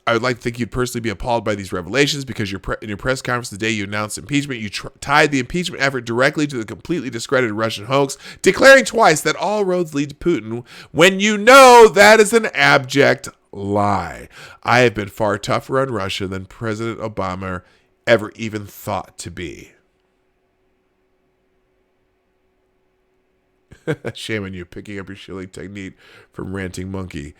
Speaker 1: I would like to think you'd personally be appalled by these revelations because in your press conference the day you announced impeachment, you tied the impeachment effort directly to the completely discredited Russian hoax, declaring twice that all roads lead to Putin when you know that is an abject lie. I have been far tougher on Russia than President Obama ever even thought to be. Shame on you picking up your shilling technique from Ranting Monkey.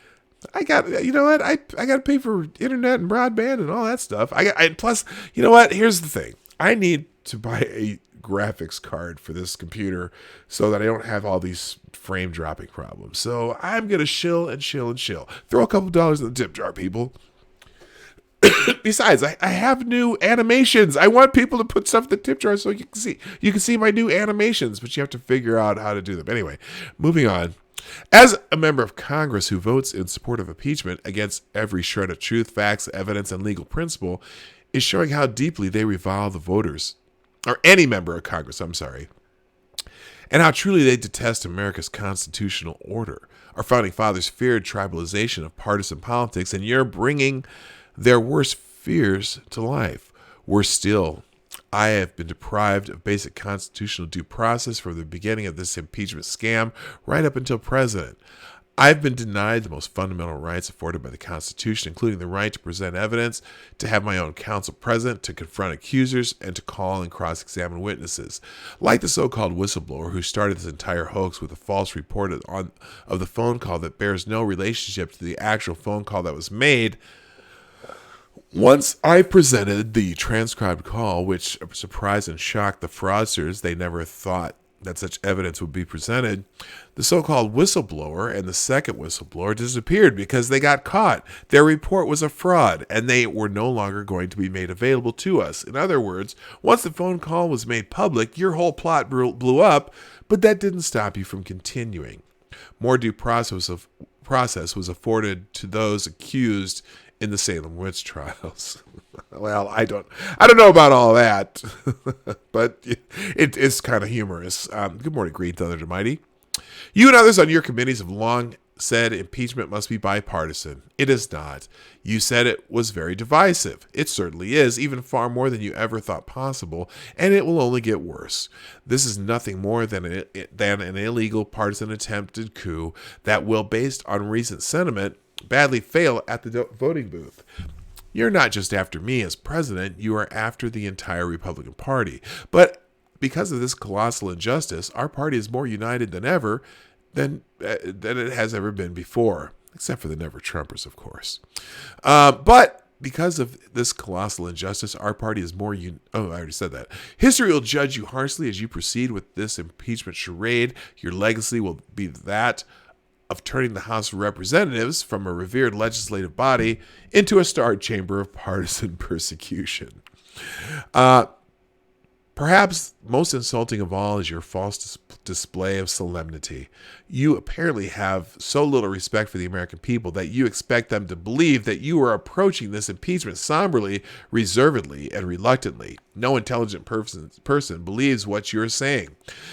Speaker 1: You know what? I got to pay for internet and broadband and all that stuff. Plus, you know what? Here's the thing. I need to buy a graphics card for this computer so that I don't have all these frame dropping problems. So I'm going to shill. Throw a couple dollars in the tip jar, people. Besides, I have new animations. I want people to put stuff in the tip jar so you can see my new animations, but you have to figure out how to do them. Anyway, moving on. As a member of Congress who votes in support of impeachment against every shred of truth, facts, evidence, and legal principle is showing how deeply they revile the voters, or any member of Congress, I'm sorry, and how truly they detest America's constitutional order. Our founding fathers feared tribalization of partisan politics, and you're bringing their worst fears to life. Worse still, I have been deprived of basic constitutional due process from the beginning of this impeachment scam right up until president. I've been denied the most fundamental rights afforded by the Constitution, including the right to present evidence, to have my own counsel present, to confront accusers, and to call and cross-examine witnesses. Like the so-called whistleblower who started this entire hoax with a false report of the phone call that bears no relationship to the actual phone call that was made. Once I presented the transcribed call, which surprised and shocked the fraudsters, they never thought that such evidence would be presented, the so-called whistleblower and the second whistleblower disappeared because they got caught. Their report was a fraud, and they were no longer going to be made available to us. In other words, once the phone call was made public, your whole plot blew up, but that didn't stop you from continuing. More due process was afforded to those accused in the Salem witch trials. Well, I don't know about all that, but it is kind of humorous. Good morning, Green Thunder Mighty. You and others on your committees have long said impeachment must be bipartisan. It is not. You said it was very divisive. It certainly is, even far more than you ever thought possible, and it will only get worse. This is nothing more than an illegal partisan attempted coup that will, based on recent sentiment, badly fail at the voting booth. You're not just after me as president, you are after the entire Republican Party. But because of this colossal injustice, our party is more united than ever than it has ever been before, except for the never-Trumpers, of course. But because of this colossal injustice, our party is more I already said that. History will judge you harshly as you proceed with this impeachment charade. Your legacy will be that of turning the House of Representatives from a revered legislative body into a starred chamber of partisan persecution. Perhaps most insulting of all is your false display of solemnity. You apparently have so little respect for the American people that you expect them to believe that you are approaching this impeachment somberly, reservedly, and reluctantly. No intelligent person believes what you're saying.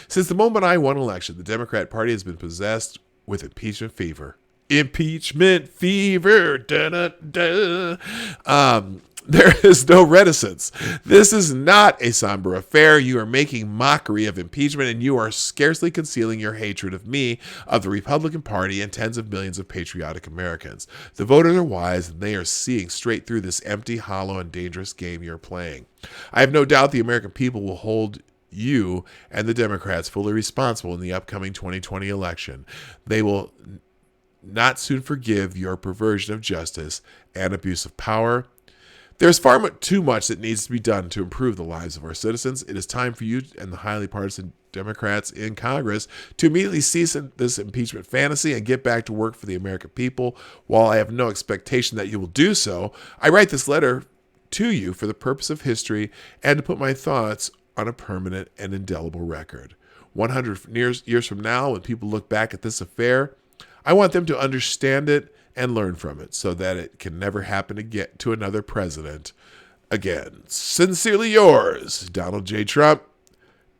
Speaker 1: Since the moment I won election, the Democrat Party has been possessed with impeachment fever. Impeachment fever. Da-da-da. There is no reticence. This is not a somber affair. You are making mockery of impeachment, and you are scarcely concealing your hatred of me, of the Republican Party, and tens of millions of patriotic Americans. The voters are wise, and they are seeing straight through this empty, hollow, and dangerous game you're playing. I have no doubt the American people will hold you and the Democrats fully responsible in the upcoming 2020 election. They will not soon forgive your perversion of justice and abuse of power. There's far too much that needs to be done to improve the lives of our citizens. It is time for you and the highly partisan Democrats in Congress to immediately cease this impeachment fantasy and get back to work for the American people. While I have no expectation that you will do so, I write this letter to you for the purpose of history and to put my thoughts on a permanent and indelible record. 100 years from now, when people look back at this affair, I want them to understand it and learn from it so that it can never happen again to another president again. Sincerely yours, Donald J. Trump,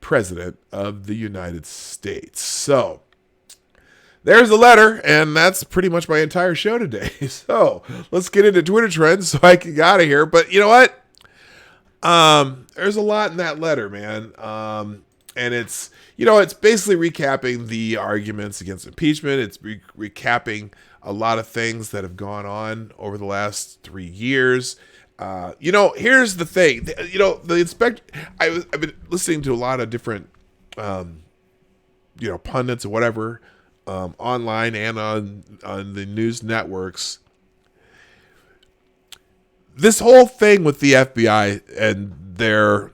Speaker 1: President of the United States. So there's the letter, and that's pretty much my entire show today. So let's get into Twitter trends so I can get out of here. But you know what? There's a lot in that letter, man. And it's, it's basically recapping the arguments against impeachment. It's recapping a lot of things that have gone on over the last 3 years. Here's the thing. The inspector. I've been listening to a lot of different, pundits or whatever, online and on the news networks. This whole thing with the FBI and their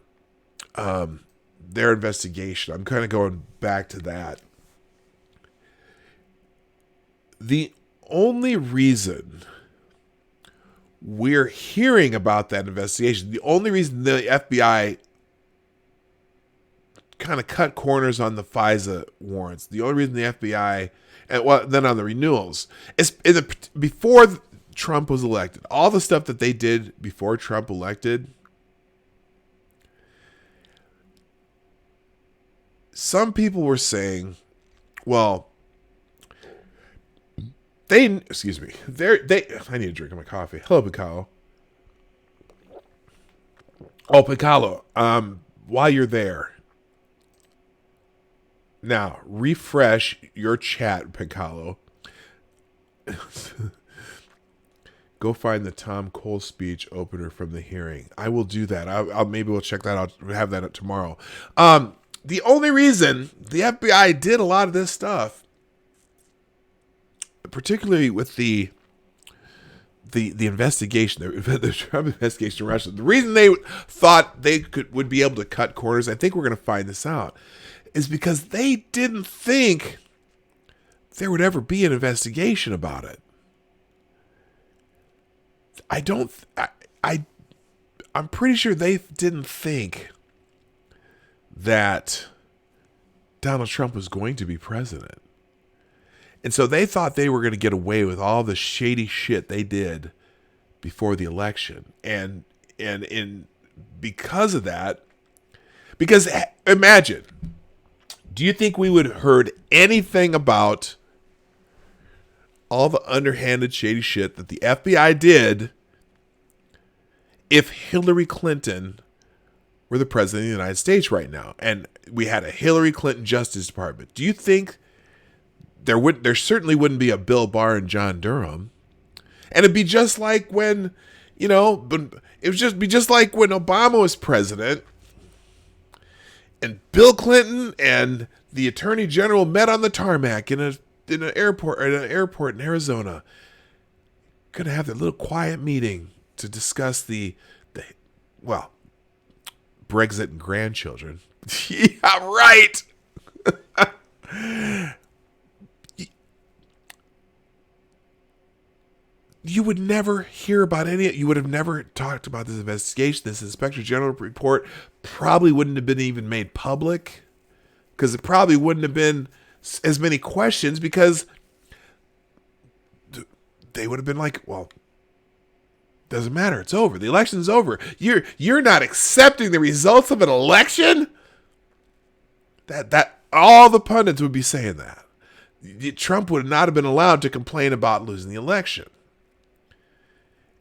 Speaker 1: investigation. I'm kind of going back to that. The only reason we're hearing about that investigation, the only reason the FBI kind of cut corners on the FISA warrants, the only reason the FBI, and then on the renewals, is before Trump was elected, all the stuff that they did before Trump elected, some people were saying, well, I need a drink of my coffee. Hello, Piccolo. Oh, Piccolo, while you're there, now refresh your chat, Piccolo. Go find the Tom Cole speech opener from the hearing. I will do that. Maybe we'll check that out. We'll have that up tomorrow. The only reason the FBI did a lot of this stuff, particularly with the investigation, the Trump investigation in Russia, the reason they thought they would be able to cut corners, I think we're going to find this out, is because they didn't think there would ever be an investigation about it. I'm pretty sure they didn't think that Donald Trump was going to be president. And so they thought they were going to get away with all the shady shit they did before the election. And because of that, because imagine, do you think we would have heard anything about all the underhanded shady shit that the FBI did if Hillary Clinton were the president of the United States right now and we had a Hillary Clinton Justice Department? Do you think there certainly wouldn't be a Bill Barr and John Durham? And it'd be just like when, it would be just like when Obama was president and Bill Clinton and the Attorney General met on the tarmac in an airport in Arizona. Gonna have that little quiet meeting to discuss the Brexit and grandchildren. Yeah, right. You would never hear about you would have never talked about this investigation. This Inspector General report probably wouldn't have been even made public because it probably wouldn't have been as many questions because they would have been like, well, doesn't matter. It's over. The election's over. You're not accepting the results of an election? That all the pundits would be saying that. Trump would not have been allowed to complain about losing the election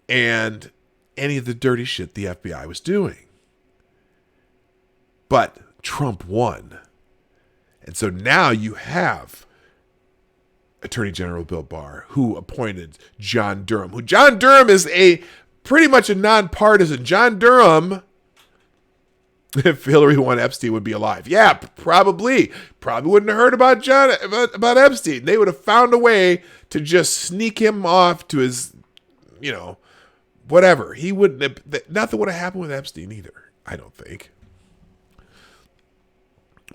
Speaker 1: and any of the dirty shit the FBI was doing. But Trump won. And so now you have Attorney General Bill Barr, who appointed John Durham. John Durham is pretty much a nonpartisan. John Durham, if Hillary won, Epstein would be alive. Yeah, probably. Probably wouldn't have heard about about Epstein. They would have found a way to just sneak him off to his, whatever. He wouldn't have, nothing would have happened with Epstein either, I don't think.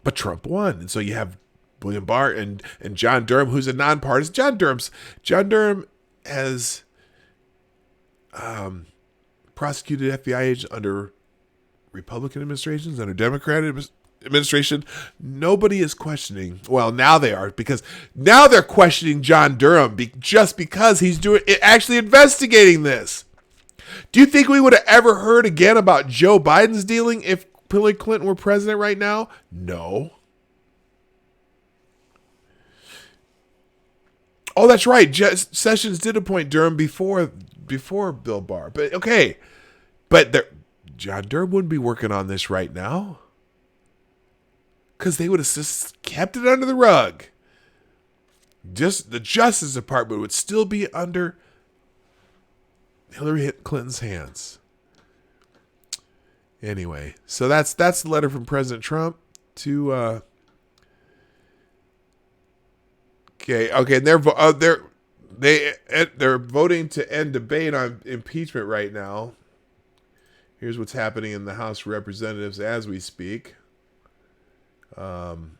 Speaker 1: But Trump won. And so you have William Barr and John Durham, who's a nonpartisan. John Durham has prosecuted FBI agents under Republican administrations, under Democratic administration. Nobody is questioning. Well, now they are, because now they're questioning John Durham just because he's actually investigating this. Do you think we would have ever heard again about Joe Biden's dealing if Hillary Clinton were president right now? No. Oh, that's right. Sessions did appoint Durham before Bill Barr. But okay, but John Durham wouldn't be working on this right now because they would have just kept it under the rug. Just the Justice Department would still be under Hillary Clinton's hands. Anyway, so that's the letter from President Trump to. Okay, and they're voting to end debate on impeachment right now. Here's what's happening in the House of Representatives as we speak. I'm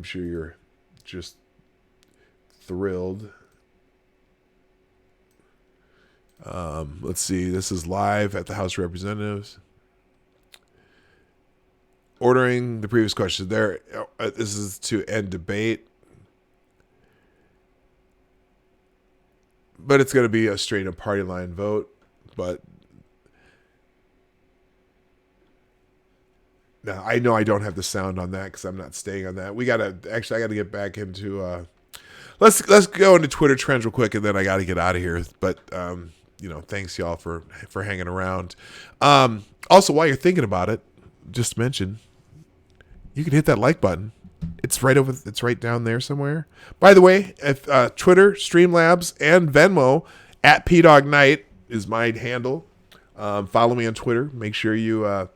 Speaker 1: sure you're just thrilled. Let's see. This is live at the House of Representatives. Ordering the previous question. This is to end debate. But it's going to be a straight up party line vote. But now I know I don't have the sound on that because I'm not staying on that. I got to get back into. Let's go into Twitter trends real quick, and then I got to get out of here. But thanks y'all for hanging around. Also, while you're thinking about it, just mention you can hit that like button. It's right down there somewhere. By the way, if Twitter, Streamlabs, and Venmo at PDogNight is my handle. Follow me on Twitter. Make sure you're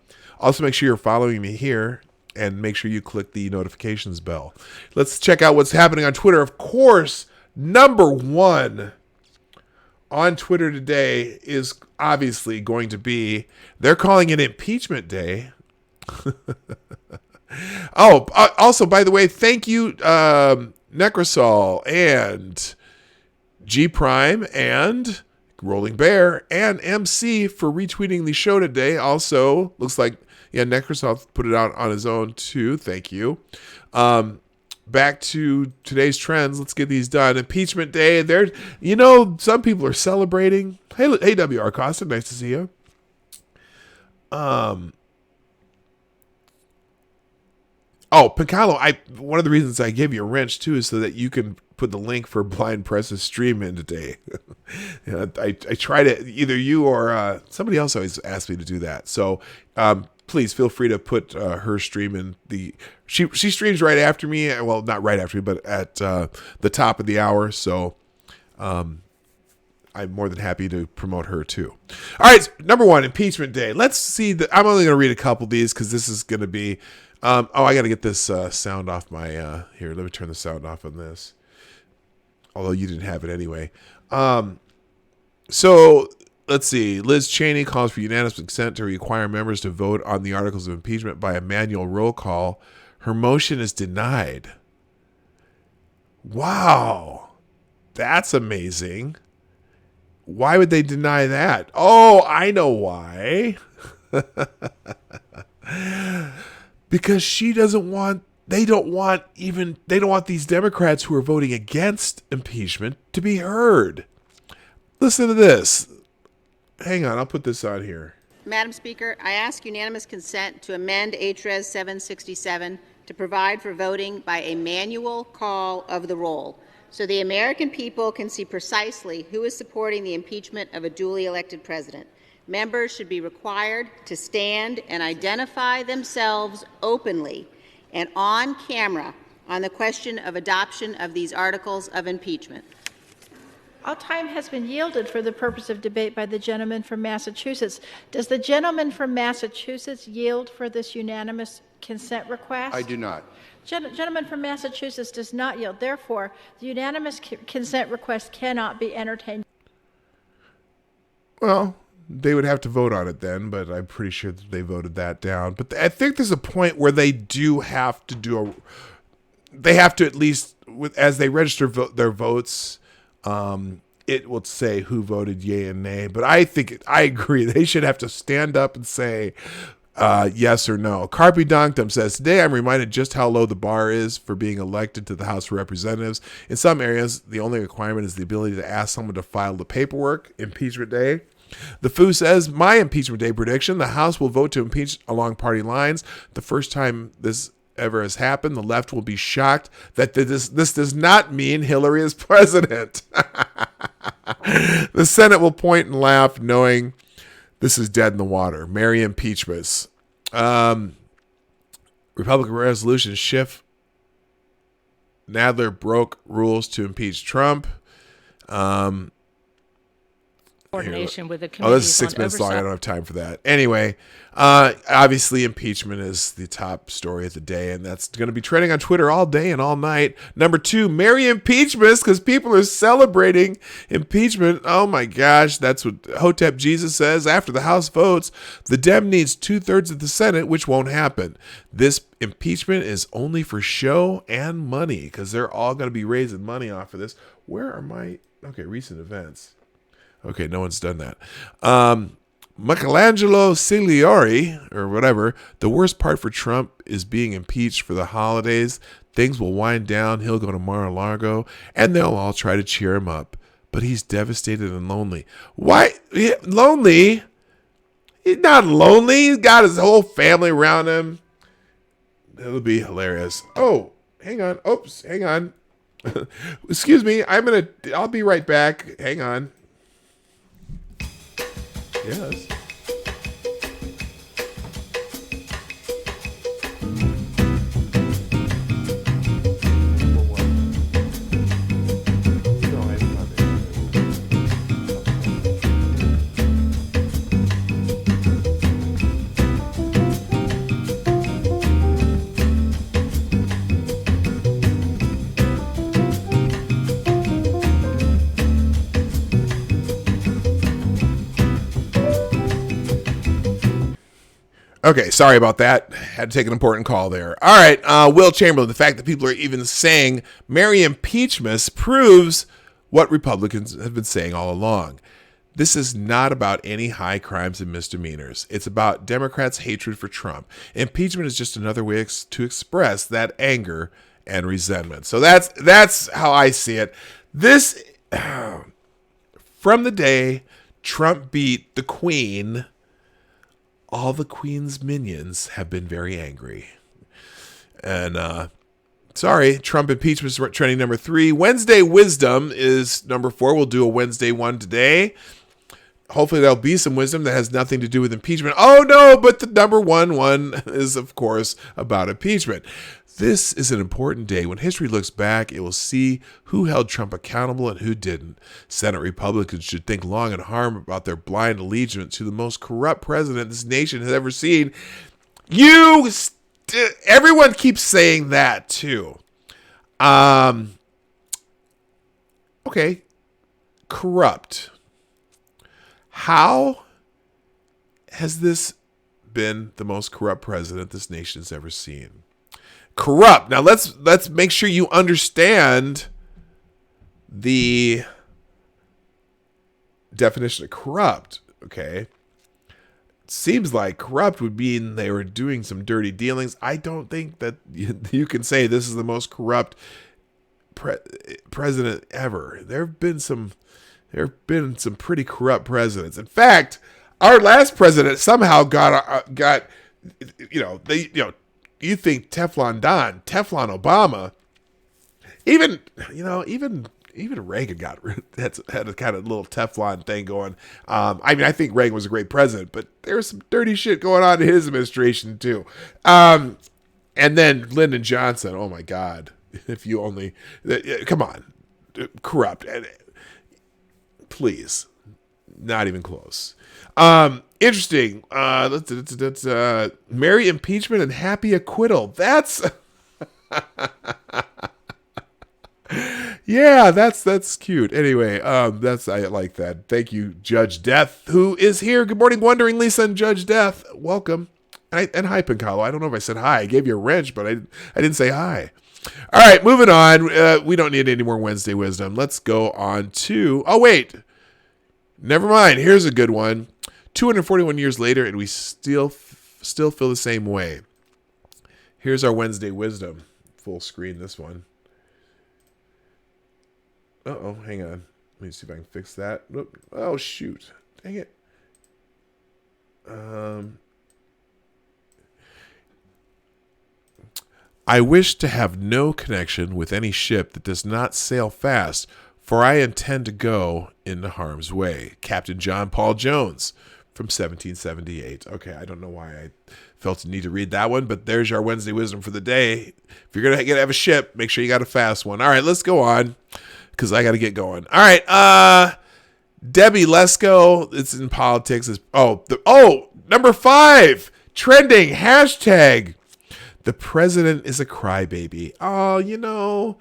Speaker 1: following me here, and make sure you click the notifications bell. Let's check out what's happening on Twitter. Of course, number one on Twitter today is obviously going to be, they're calling it Impeachment Day. Oh, also, by the way, thank you, Necrosol and G Prime and Rolling Bear and MC for retweeting the show today. Also, looks like, Necrosol put it out on his own too. Thank you. Back to today's trends. Let's get these done. Impeachment Day. Some people are celebrating. Hey, WR Costa, nice to see you. Oh, Piccolo, one of the reasons I gave you a wrench, too, is so that you can put the link for Blind Press's stream in today. I try to, either you or somebody else always asks me to do that. So please feel free to put her stream in she streams right after me. Well, not right after me, but at the top of the hour. So I'm more than happy to promote her, too. All right, number one, Impeachment Day. Let's see. I'm only going to read a couple of these because this is going to be... I got to get this sound off my... here, let me turn the sound off on this. Although you didn't have it anyway. So, let's see. Liz Cheney calls for unanimous consent to require members to vote on the articles of impeachment by a manual roll call. Her motion is denied. Wow. That's amazing. Why would they deny that? Oh, I know why. Because they don't want these Democrats who are voting against impeachment to be heard. Listen to this. Hang on, I'll put this on here.
Speaker 2: Madam Speaker, I ask unanimous consent to amend HRES 767 to provide for voting by a manual call of the roll, so the American people can see precisely who is supporting the impeachment of a duly elected president. Members should be required to stand and identify themselves openly and on camera on the question of adoption of these articles of impeachment.
Speaker 3: All time has been yielded for the purpose of debate by the gentleman from Massachusetts. Does the gentleman from Massachusetts yield for this unanimous consent request?
Speaker 4: I do not.
Speaker 3: Gentleman from Massachusetts does not yield. Therefore, the unanimous consent request cannot be entertained.
Speaker 1: Well, they would have to vote on it then, but I'm pretty sure that they voted that down. But I think there's a point where they do have to they have to, at least as they register their votes, it will say who voted yay and nay. But I agree. They should have to stand up and say yes or no. Carpe Donktum says, today I'm reminded just how low the bar is for being elected to the House of Representatives. In some areas, the only requirement is the ability to ask someone to file the paperwork. Impeachment Day. The Foo says, my Impeachment Day prediction, the House will vote to impeach along party lines. The first time this ever has happened. The left will be shocked that this does not mean Hillary is president. The Senate will point and laugh, knowing this is dead in the water. Merry impeachments. Republican resolution Schiff. Nadler broke rules to impeach Trump.
Speaker 4: Coordination with the
Speaker 1: Oh,
Speaker 4: committee.
Speaker 1: this is 6 minutes long. I don't have time for that. Anyway, obviously impeachment is the top story of the day, and that's going to be trending on Twitter all day and all night. Number 2, merry impeachments, because people are celebrating impeachment. Oh my gosh, that's what Hotep Jesus says. After the House votes, the Dem needs 2/3 of the Senate, which won't happen. This impeachment is only for show and money, because they're all going to be raising money off of this. Where are my recent events? Okay, no one's done that. Michelangelo Ciliori, or whatever, the worst part for Trump is being impeached for the holidays. Things will wind down. He'll go to Mar-a-Lago, and they'll all try to cheer him up. But he's devastated and lonely. Why? Lonely? He's not lonely. He's got his whole family around him. It'll be hilarious. Oh, hang on. Oops, hang on. Excuse me. I'll be right back. Hang on. Yes. Okay, sorry about that. Had to take an important call there. All right, Will Chamberlain, the fact that people are even saying merry impeachments proves what Republicans have been saying all along. This is not about any high crimes and misdemeanors. It's about Democrats' hatred for Trump. Impeachment is just another way to express that anger and resentment. So that's how I see it. This, from the day Trump beat the Queen, all the Queen's minions have been very angry. And sorry, Trump impeachment is trending number 3. Wednesday wisdom is number 4. We'll do a Wednesday one today. Hopefully there'll be some wisdom that has nothing to do with impeachment. Oh no, but the number one is of course about impeachment. This is an important day. When history looks back, it will see who held Trump accountable and who didn't. Senate Republicans should think long and hard about their blind allegiance to the most corrupt president this nation has ever seen. Everyone keeps saying that too. Okay, corrupt. How has this been the most corrupt president this nation has ever seen? Corrupt. Now let's make sure you understand the definition of corrupt. Okay. It seems like corrupt would mean they were doing some dirty dealings. I don't think that you can say this is the most corrupt president ever. There have been some pretty corrupt presidents. In fact, our last president somehow got you think Teflon Don, Teflon Obama, even Reagan had a kind of little Teflon thing going. I think Reagan was a great president, but there was some dirty shit going on in his administration too. And then Lyndon Johnson, oh my God, if you only, come on, corrupt. Please, not even close. Interesting. Merry impeachment and happy acquittal. That's yeah, that's cute. Anyway, I like that. Thank you, Judge Death, who is here. Good morning, Wondering Lisa and Judge Death. Welcome. And hi, Pincalo. I don't know if I said hi. I gave you a wrench, but I didn't say hi. All right, moving on. We don't need any more Wednesday wisdom. Let's go on to. Oh wait, never mind. Here's a good one. 241 years later, and we still feel the same way. Here's our Wednesday wisdom. Full screen this one. Uh-oh, hang on. Let me see if I can fix that. Oh, shoot. Dang it. I wish to have no connection with any ship that does not sail fast, for I intend to go into harm's way. Captain John Paul Jones from 1778. Okay, I don't know why I felt the need to read that one, but there's your Wednesday wisdom for the day. If you're going to have a ship, make sure you got a fast one. All right, let's go on, because I got to get going. All right, Debbie Lesko, it's in politics. Number 5, trending, hashtag, the president is a crybaby. Oh,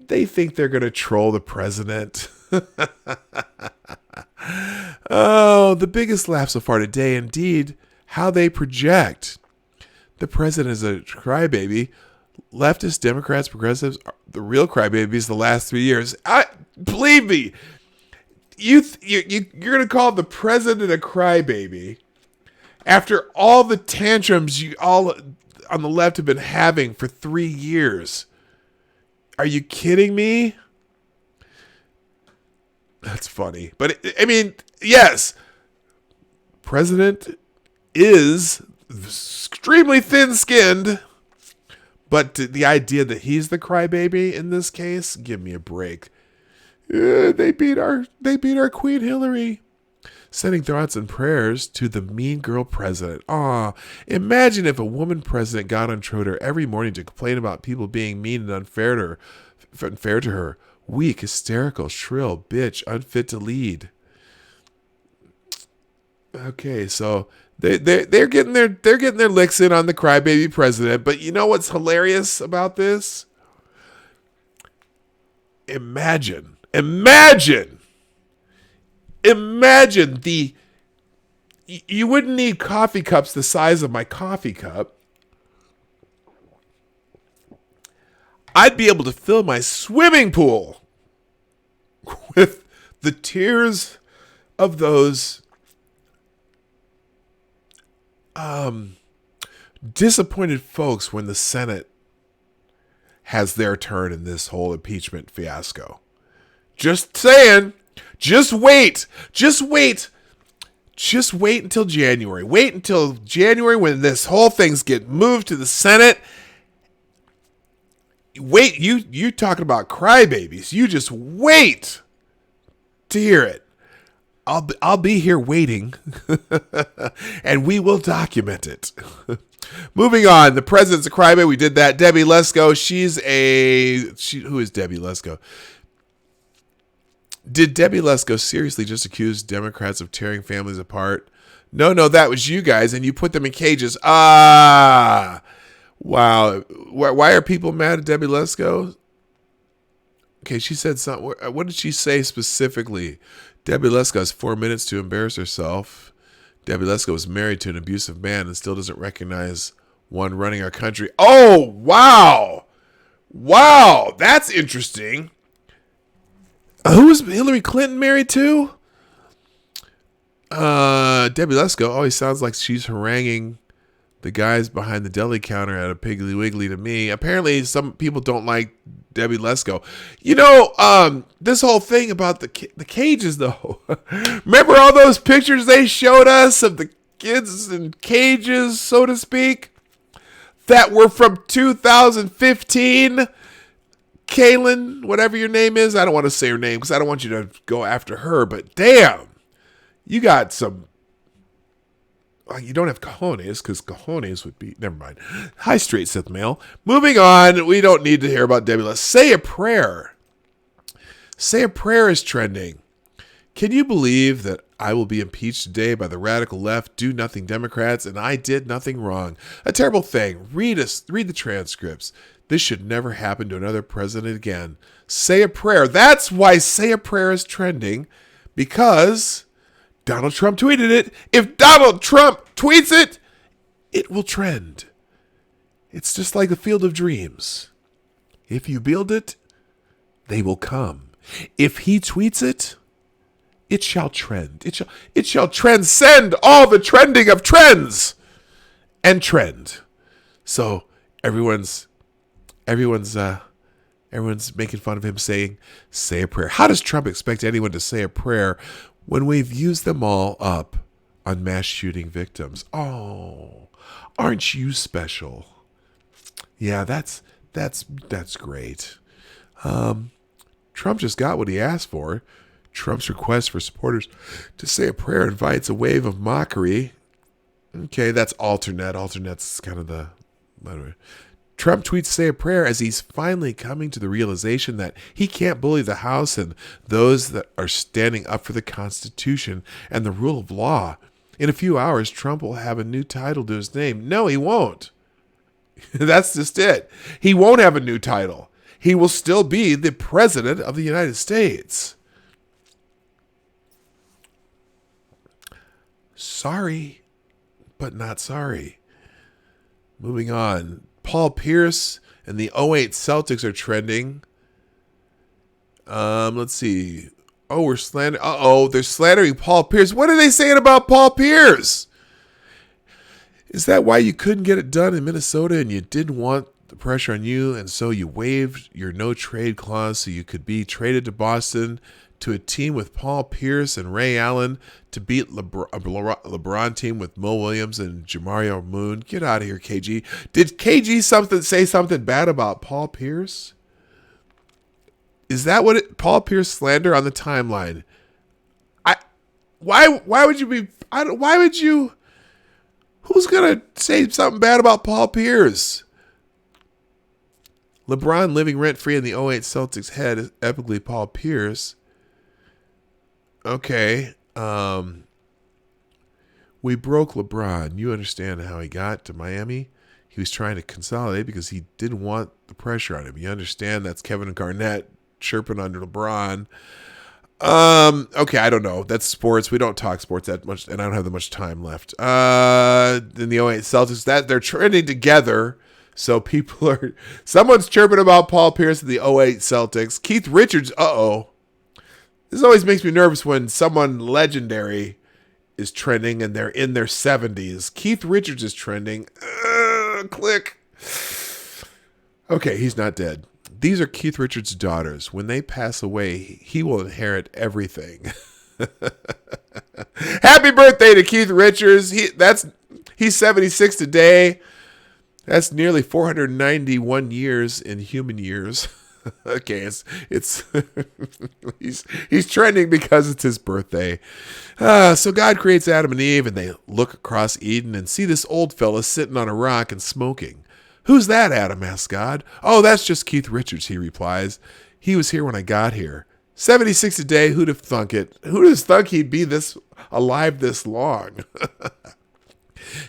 Speaker 1: they think they're going to troll the president. Oh, the biggest laugh so far today, indeed, how they project. The president is a crybaby. Leftists, Democrats, progressives, the real crybabies the last 3 years. Believe me, you're going to call the president a crybaby after all the tantrums you all on the left have been having for 3 years. Are you kidding me? That's funny. But I mean, yes, president is extremely thin-skinned, but the idea that he's the crybaby in this case, give me a break. They beat our Queen Hillary. Sending thoughts and prayers to the mean girl president. Aw, imagine if a woman president got on Twitter every morning to complain about people being mean and unfair to her. Weak, hysterical, shrill, bitch, unfit to lead. Okay, so they're getting their licks in on the crybaby president. But you know what's hilarious about this? Imagine you wouldn't need coffee cups the size of my coffee cup. I'd be able to fill my swimming pool with the tears of those disappointed folks when the Senate has their turn in this whole impeachment fiasco. Just saying. Just wait until January. Wait until January when this whole thing's get moved to the Senate. Wait, you talking about crybabies. You just wait to hear it. I'll be here waiting, and we will document it. Moving on, the president's a crybaby. We did that. Debbie Lesko. Who is Debbie Lesko? Did Debbie Lesko seriously just accuse Democrats of tearing families apart? No, that was you guys, and you put them in cages. Wow. Why are people mad at Debbie Lesko? Okay, she said something. What did she say specifically? Debbie Lesko has 4 minutes to embarrass herself. Debbie Lesko was married to an abusive man and still doesn't recognize one running our country. Oh, wow. Wow, that's interesting. Who was Hillary Clinton married to? Debbie Lesko always sounds like she's haranguing the guys behind the deli counter at a Piggly Wiggly to me. Apparently, some people don't like Debbie Lesko. This whole thing about the cages, though. Remember all those pictures they showed us of the kids in cages, so to speak, that were from 2015? Kaylin, whatever your name is. I don't want to say her name because I don't want you to go after her, but damn, you got some. You don't have cojones because cojones would be. Never mind. Hi, straight Sith male. Moving on. We don't need to hear about Debbie. Let's say a prayer. Say a prayer is trending. Can you believe that I will be impeached today by the radical left, do nothing Democrats, and I did nothing wrong? A terrible thing. Read the transcripts. This should never happen to another president again. Say a prayer. That's why say a prayer is trending, because Donald Trump tweeted it. If Donald Trump tweets it, it will trend. It's just like the Field of Dreams. If you build it, they will come. If he tweets it, it shall trend. It shall transcend all the trending of trends and trend. So everyone's making fun of him saying, say a prayer. How does Trump expect anyone to say a prayer when we've used them all up on mass shooting victims? Oh, aren't you special? Yeah, that's great. Trump just got what he asked for. Trump's request for supporters to say a prayer invites a wave of mockery. Okay, that's alternate. Alternate's kind of the... Trump tweets say a prayer as he's finally coming to the realization that he can't bully the House and those that are standing up for the Constitution and the rule of law. In a few hours, Trump will have a new title to his name. No, he won't. That's just it. He won't have a new title. He will still be the President of the United States. Sorry, but not sorry. Moving on. Paul Pierce and the '08 Celtics are trending. Let's see. Oh, we're slandering. They're slandering Paul Pierce. What are they saying about Paul Pierce? Is that why you couldn't get it done in Minnesota and you didn't want the pressure on you, and so you waived your no trade clause so you could be traded to Boston to a team with Paul Pierce and Ray Allen to beat a LeBron team with Mo Williams and Jamario Moon? Get out of here, KG. Did KG say something bad about Paul Pierce? Is that what Paul Pierce slander on the timeline? Why would you be? Why would you? Who's gonna say something bad about Paul Pierce? LeBron living rent free in the '08 Celtics head is epically Paul Pierce. Okay. We broke LeBron. You understand how he got to Miami? He was trying to consolidate because he didn't want the pressure on him. You understand that's Kevin Garnett chirping under LeBron. Okay, I don't know. That's sports. We don't talk sports that much, and I don't have that much time left. In the '08 Celtics, that they're trending together. So someone's chirping about Paul Pierce in the '08 Celtics. Keith Richards, This always makes me nervous when someone legendary is trending and they're in their 70s. Keith Richards is trending. Click. Okay, he's not dead. These are Keith Richards' daughters. When they pass away, he will inherit everything. Happy birthday to Keith Richards. He's 76 today. That's nearly 491 years in human years. Okay, it's he's trending because it's his birthday. So God creates Adam and Eve, and they look across Eden and see this old fella sitting on a rock and smoking. Who's that, Adam asks God. Oh, that's just Keith Richards, he replies. He was here when I got here. 76 a day, who'd have thunk it? Who'd have thunk he'd be this alive this long?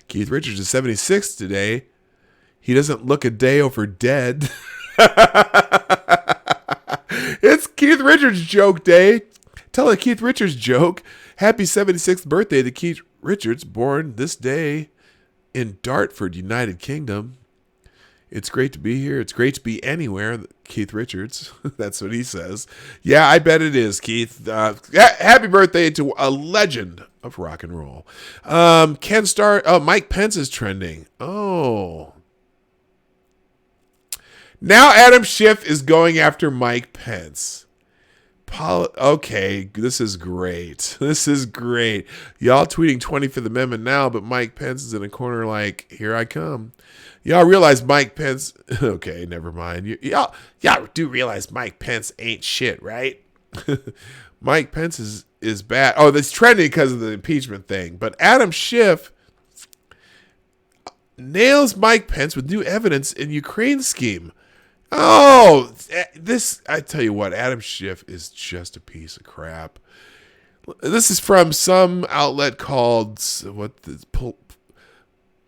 Speaker 1: Keith Richards is 76 today. He doesn't look a day over dead. It's Keith Richards joke day. Tell a Keith Richards joke. Happy 76th birthday to Keith Richards, born this day in Dartford, United Kingdom. It's great to be here. It's great to be anywhere, Keith Richards. That's what he says. Yeah, I bet it is, Keith. Happy birthday to a legend of rock and roll. Mike Pence is trending. Oh. Now Adam Schiff is going after Mike Pence. Okay, this is great. This is great. Y'all tweeting 25th Amendment now, but Mike Pence is in a corner like, here I come. Y'all realize Mike Pence... Okay, never mind. Y'all do realize Mike Pence ain't shit, right? Mike Pence is bad. Oh, that's trending because of the impeachment thing. But Adam Schiff nails Mike Pence with new evidence in Ukraine scheme. Oh, I tell you what, Adam Schiff is just a piece of crap. This is from some outlet called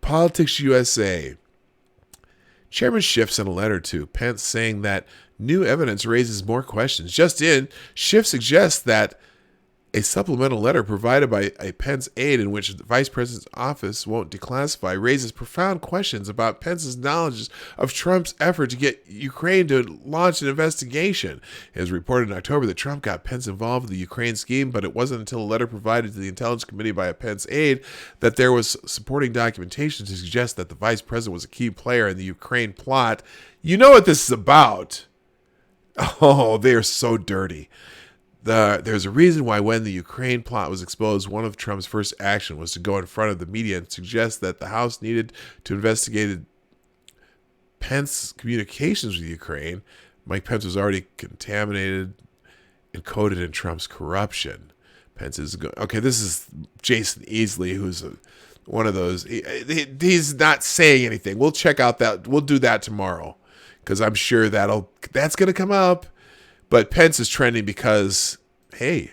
Speaker 1: Politics USA. Chairman Schiff sent a letter to Pence saying that new evidence raises more questions. Just in, Schiff suggests that a supplemental letter provided by a Pence aide in which the vice president's office won't declassify raises profound questions about Pence's knowledge of Trump's effort to get Ukraine to launch an investigation. It was reported in October that Trump got Pence involved in the Ukraine scheme, but it wasn't until a letter provided to the Intelligence Committee by a Pence aide that there was supporting documentation to suggest that the vice president was a key player in the Ukraine plot. You know what this is about. Oh, they are so dirty. There's a reason why when the Ukraine plot was exposed, one of Trump's first action was to go in front of the media and suggest that the House needed to investigate Pence communications with Ukraine, Mike Pence was already contaminated and coded in Trump's corruption. Pence is okay. This is Jason Easley, who's one of those. He's not saying anything. We'll check out that. We'll do that tomorrow because I'm sure that's going to come up. But Pence is trending because, hey,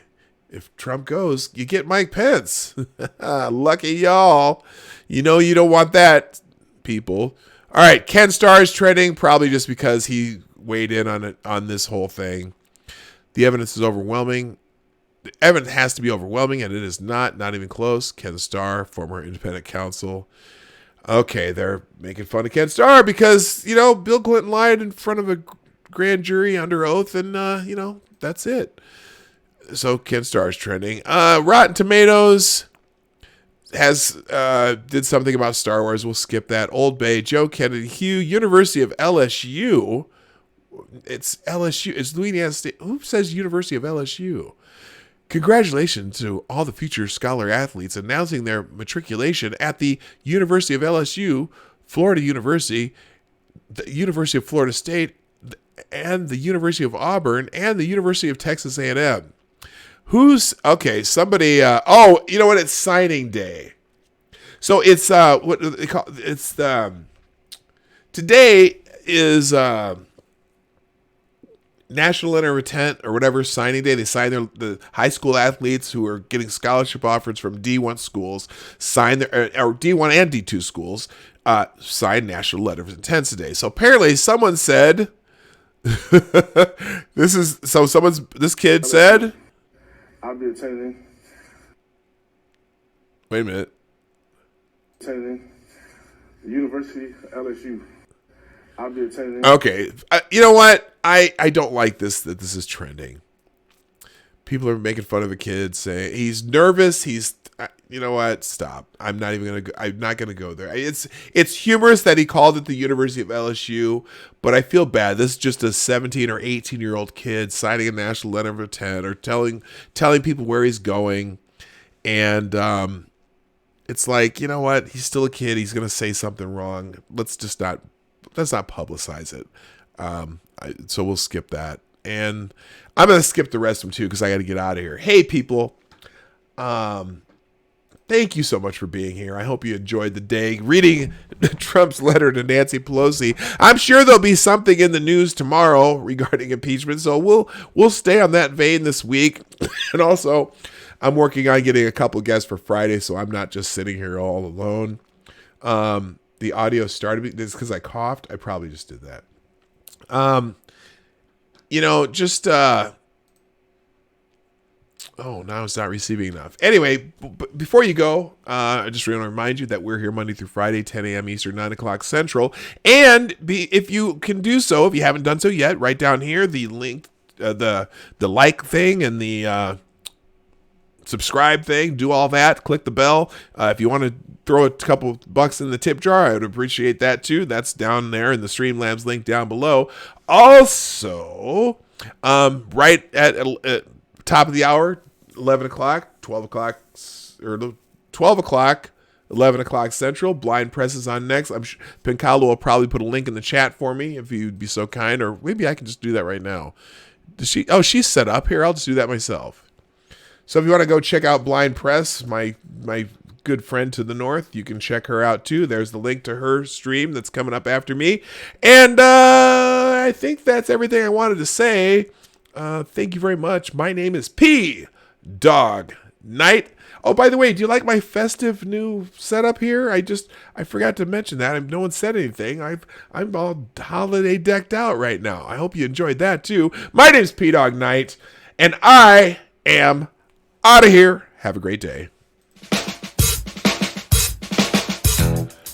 Speaker 1: if Trump goes, you get Mike Pence. Lucky y'all. You know you don't want that, people. All right, Ken Starr is trending probably just because he weighed in on this whole thing. The evidence is overwhelming. The evidence has to be overwhelming, and it is not even close. Ken Starr, former independent counsel. Okay, they're making fun of Ken Starr because, Bill Clinton lied in front of a grand jury under oath, and, that's it. So Ken Starr is trending. Rotten Tomatoes did something about Star Wars. We'll skip that. Old Bay, Joe Kennedy, Hugh, University of LSU. It's LSU. It's Louisiana State. Who says University of LSU? Congratulations to all the future scholar athletes announcing their matriculation at the University of LSU, Florida University, the University of Florida State, and the University of Auburn, and the University of Texas A&M. Somebody, you know what? It's signing day. So it's, what do they call it? It's, today is, National Letter of Intent or whatever signing day. They sign the high school athletes who are getting scholarship offers from D1 schools, or D1 and D2 schools, sign National Letter of Intent today. So apparently someone said, this kid said,
Speaker 5: I'll be attending.
Speaker 1: Wait a minute.
Speaker 5: Attending the University of LSU. I'll be attending.
Speaker 1: Okay. You know what? I don't like this, that this is trending. People are making fun of a kid saying he's nervous. You know what? Stop. I'm not going to go there. It's humorous that he called it the University of LSU, but I feel bad. This is just a 17 or 18-year-old kid signing a national letter of intent or telling people where he's going. And, it's like, you know what? He's still a kid. He's going to say something wrong. Let's not publicize it. So we'll skip that. And I'm going to skip the rest of them too, because I got to get out of here. Hey, people. Thank you so much for being here. I hope you enjoyed the day reading Trump's letter to Nancy Pelosi. I'm sure there'll be something in the news tomorrow regarding impeachment. So we'll stay on that vein this week. And also, I'm working on getting a couple guests for Friday, so I'm not just sitting here all alone. The audio started this because I coughed. I probably just did that. Now it's not receiving enough. Anyway, before you go, I just want to remind you that we're here Monday through Friday, 10 a.m. Eastern, 9 o'clock Central. And if you can do so, if you haven't done so yet, right down here, the link, the like thing and the subscribe thing, do all that, click the bell. If you want to throw a couple bucks in the tip jar, I would appreciate that too. That's down there in the Streamlabs link down below. Also, right at top of the hour, 11 o'clock, 12 o'clock, or 12 o'clock, 11 o'clock Central, Blind Press is on next. I'm sure Pincalo will probably put a link in the chat for me if you'd be so kind, or maybe I can just do that right now. She's set up here. I'll just do that myself. So if you want to go check out Blind Press, my good friend to the north, you can check her out too. There's the link to her stream that's coming up after me. And I think that's everything I wanted to say. Thank you very much. My name is P Dog Knight. Oh, by the way, do you like my festive new setup here? I forgot to mention that. No one said anything. I'm all holiday decked out right now. I hope you enjoyed that too. My name's P Dog Knight, and I am out of here. Have a great day.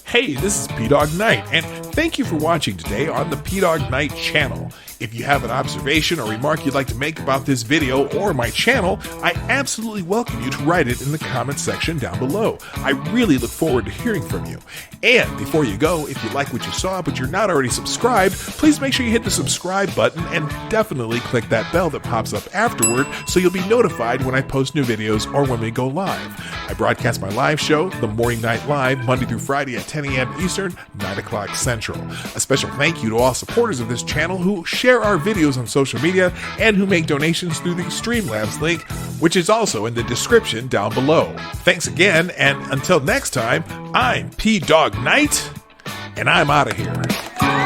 Speaker 1: Hey, this is P Dog Knight, and thank you for watching today on the P Dog Knight channel. If you have an observation or remark you'd like to make about this video or my channel, I absolutely welcome you to write it in the comment section down below. I really look forward to hearing from you. And before you go, if you like what you saw but you're not already subscribed, please make sure you hit the subscribe button and definitely click that bell that pops up afterward so you'll be notified when I post new videos or when we go live. I broadcast my live show, The Morning Night Live, Monday through Friday at 10 a.m. Eastern, 9 o'clock Central. natural. A special thank you to all supporters of this channel who share our videos on social media and who make donations through the Streamlabs link, which is also in the description down below. Thanks again, and until next time, I'm P-Dog Knight, and I'm out of here.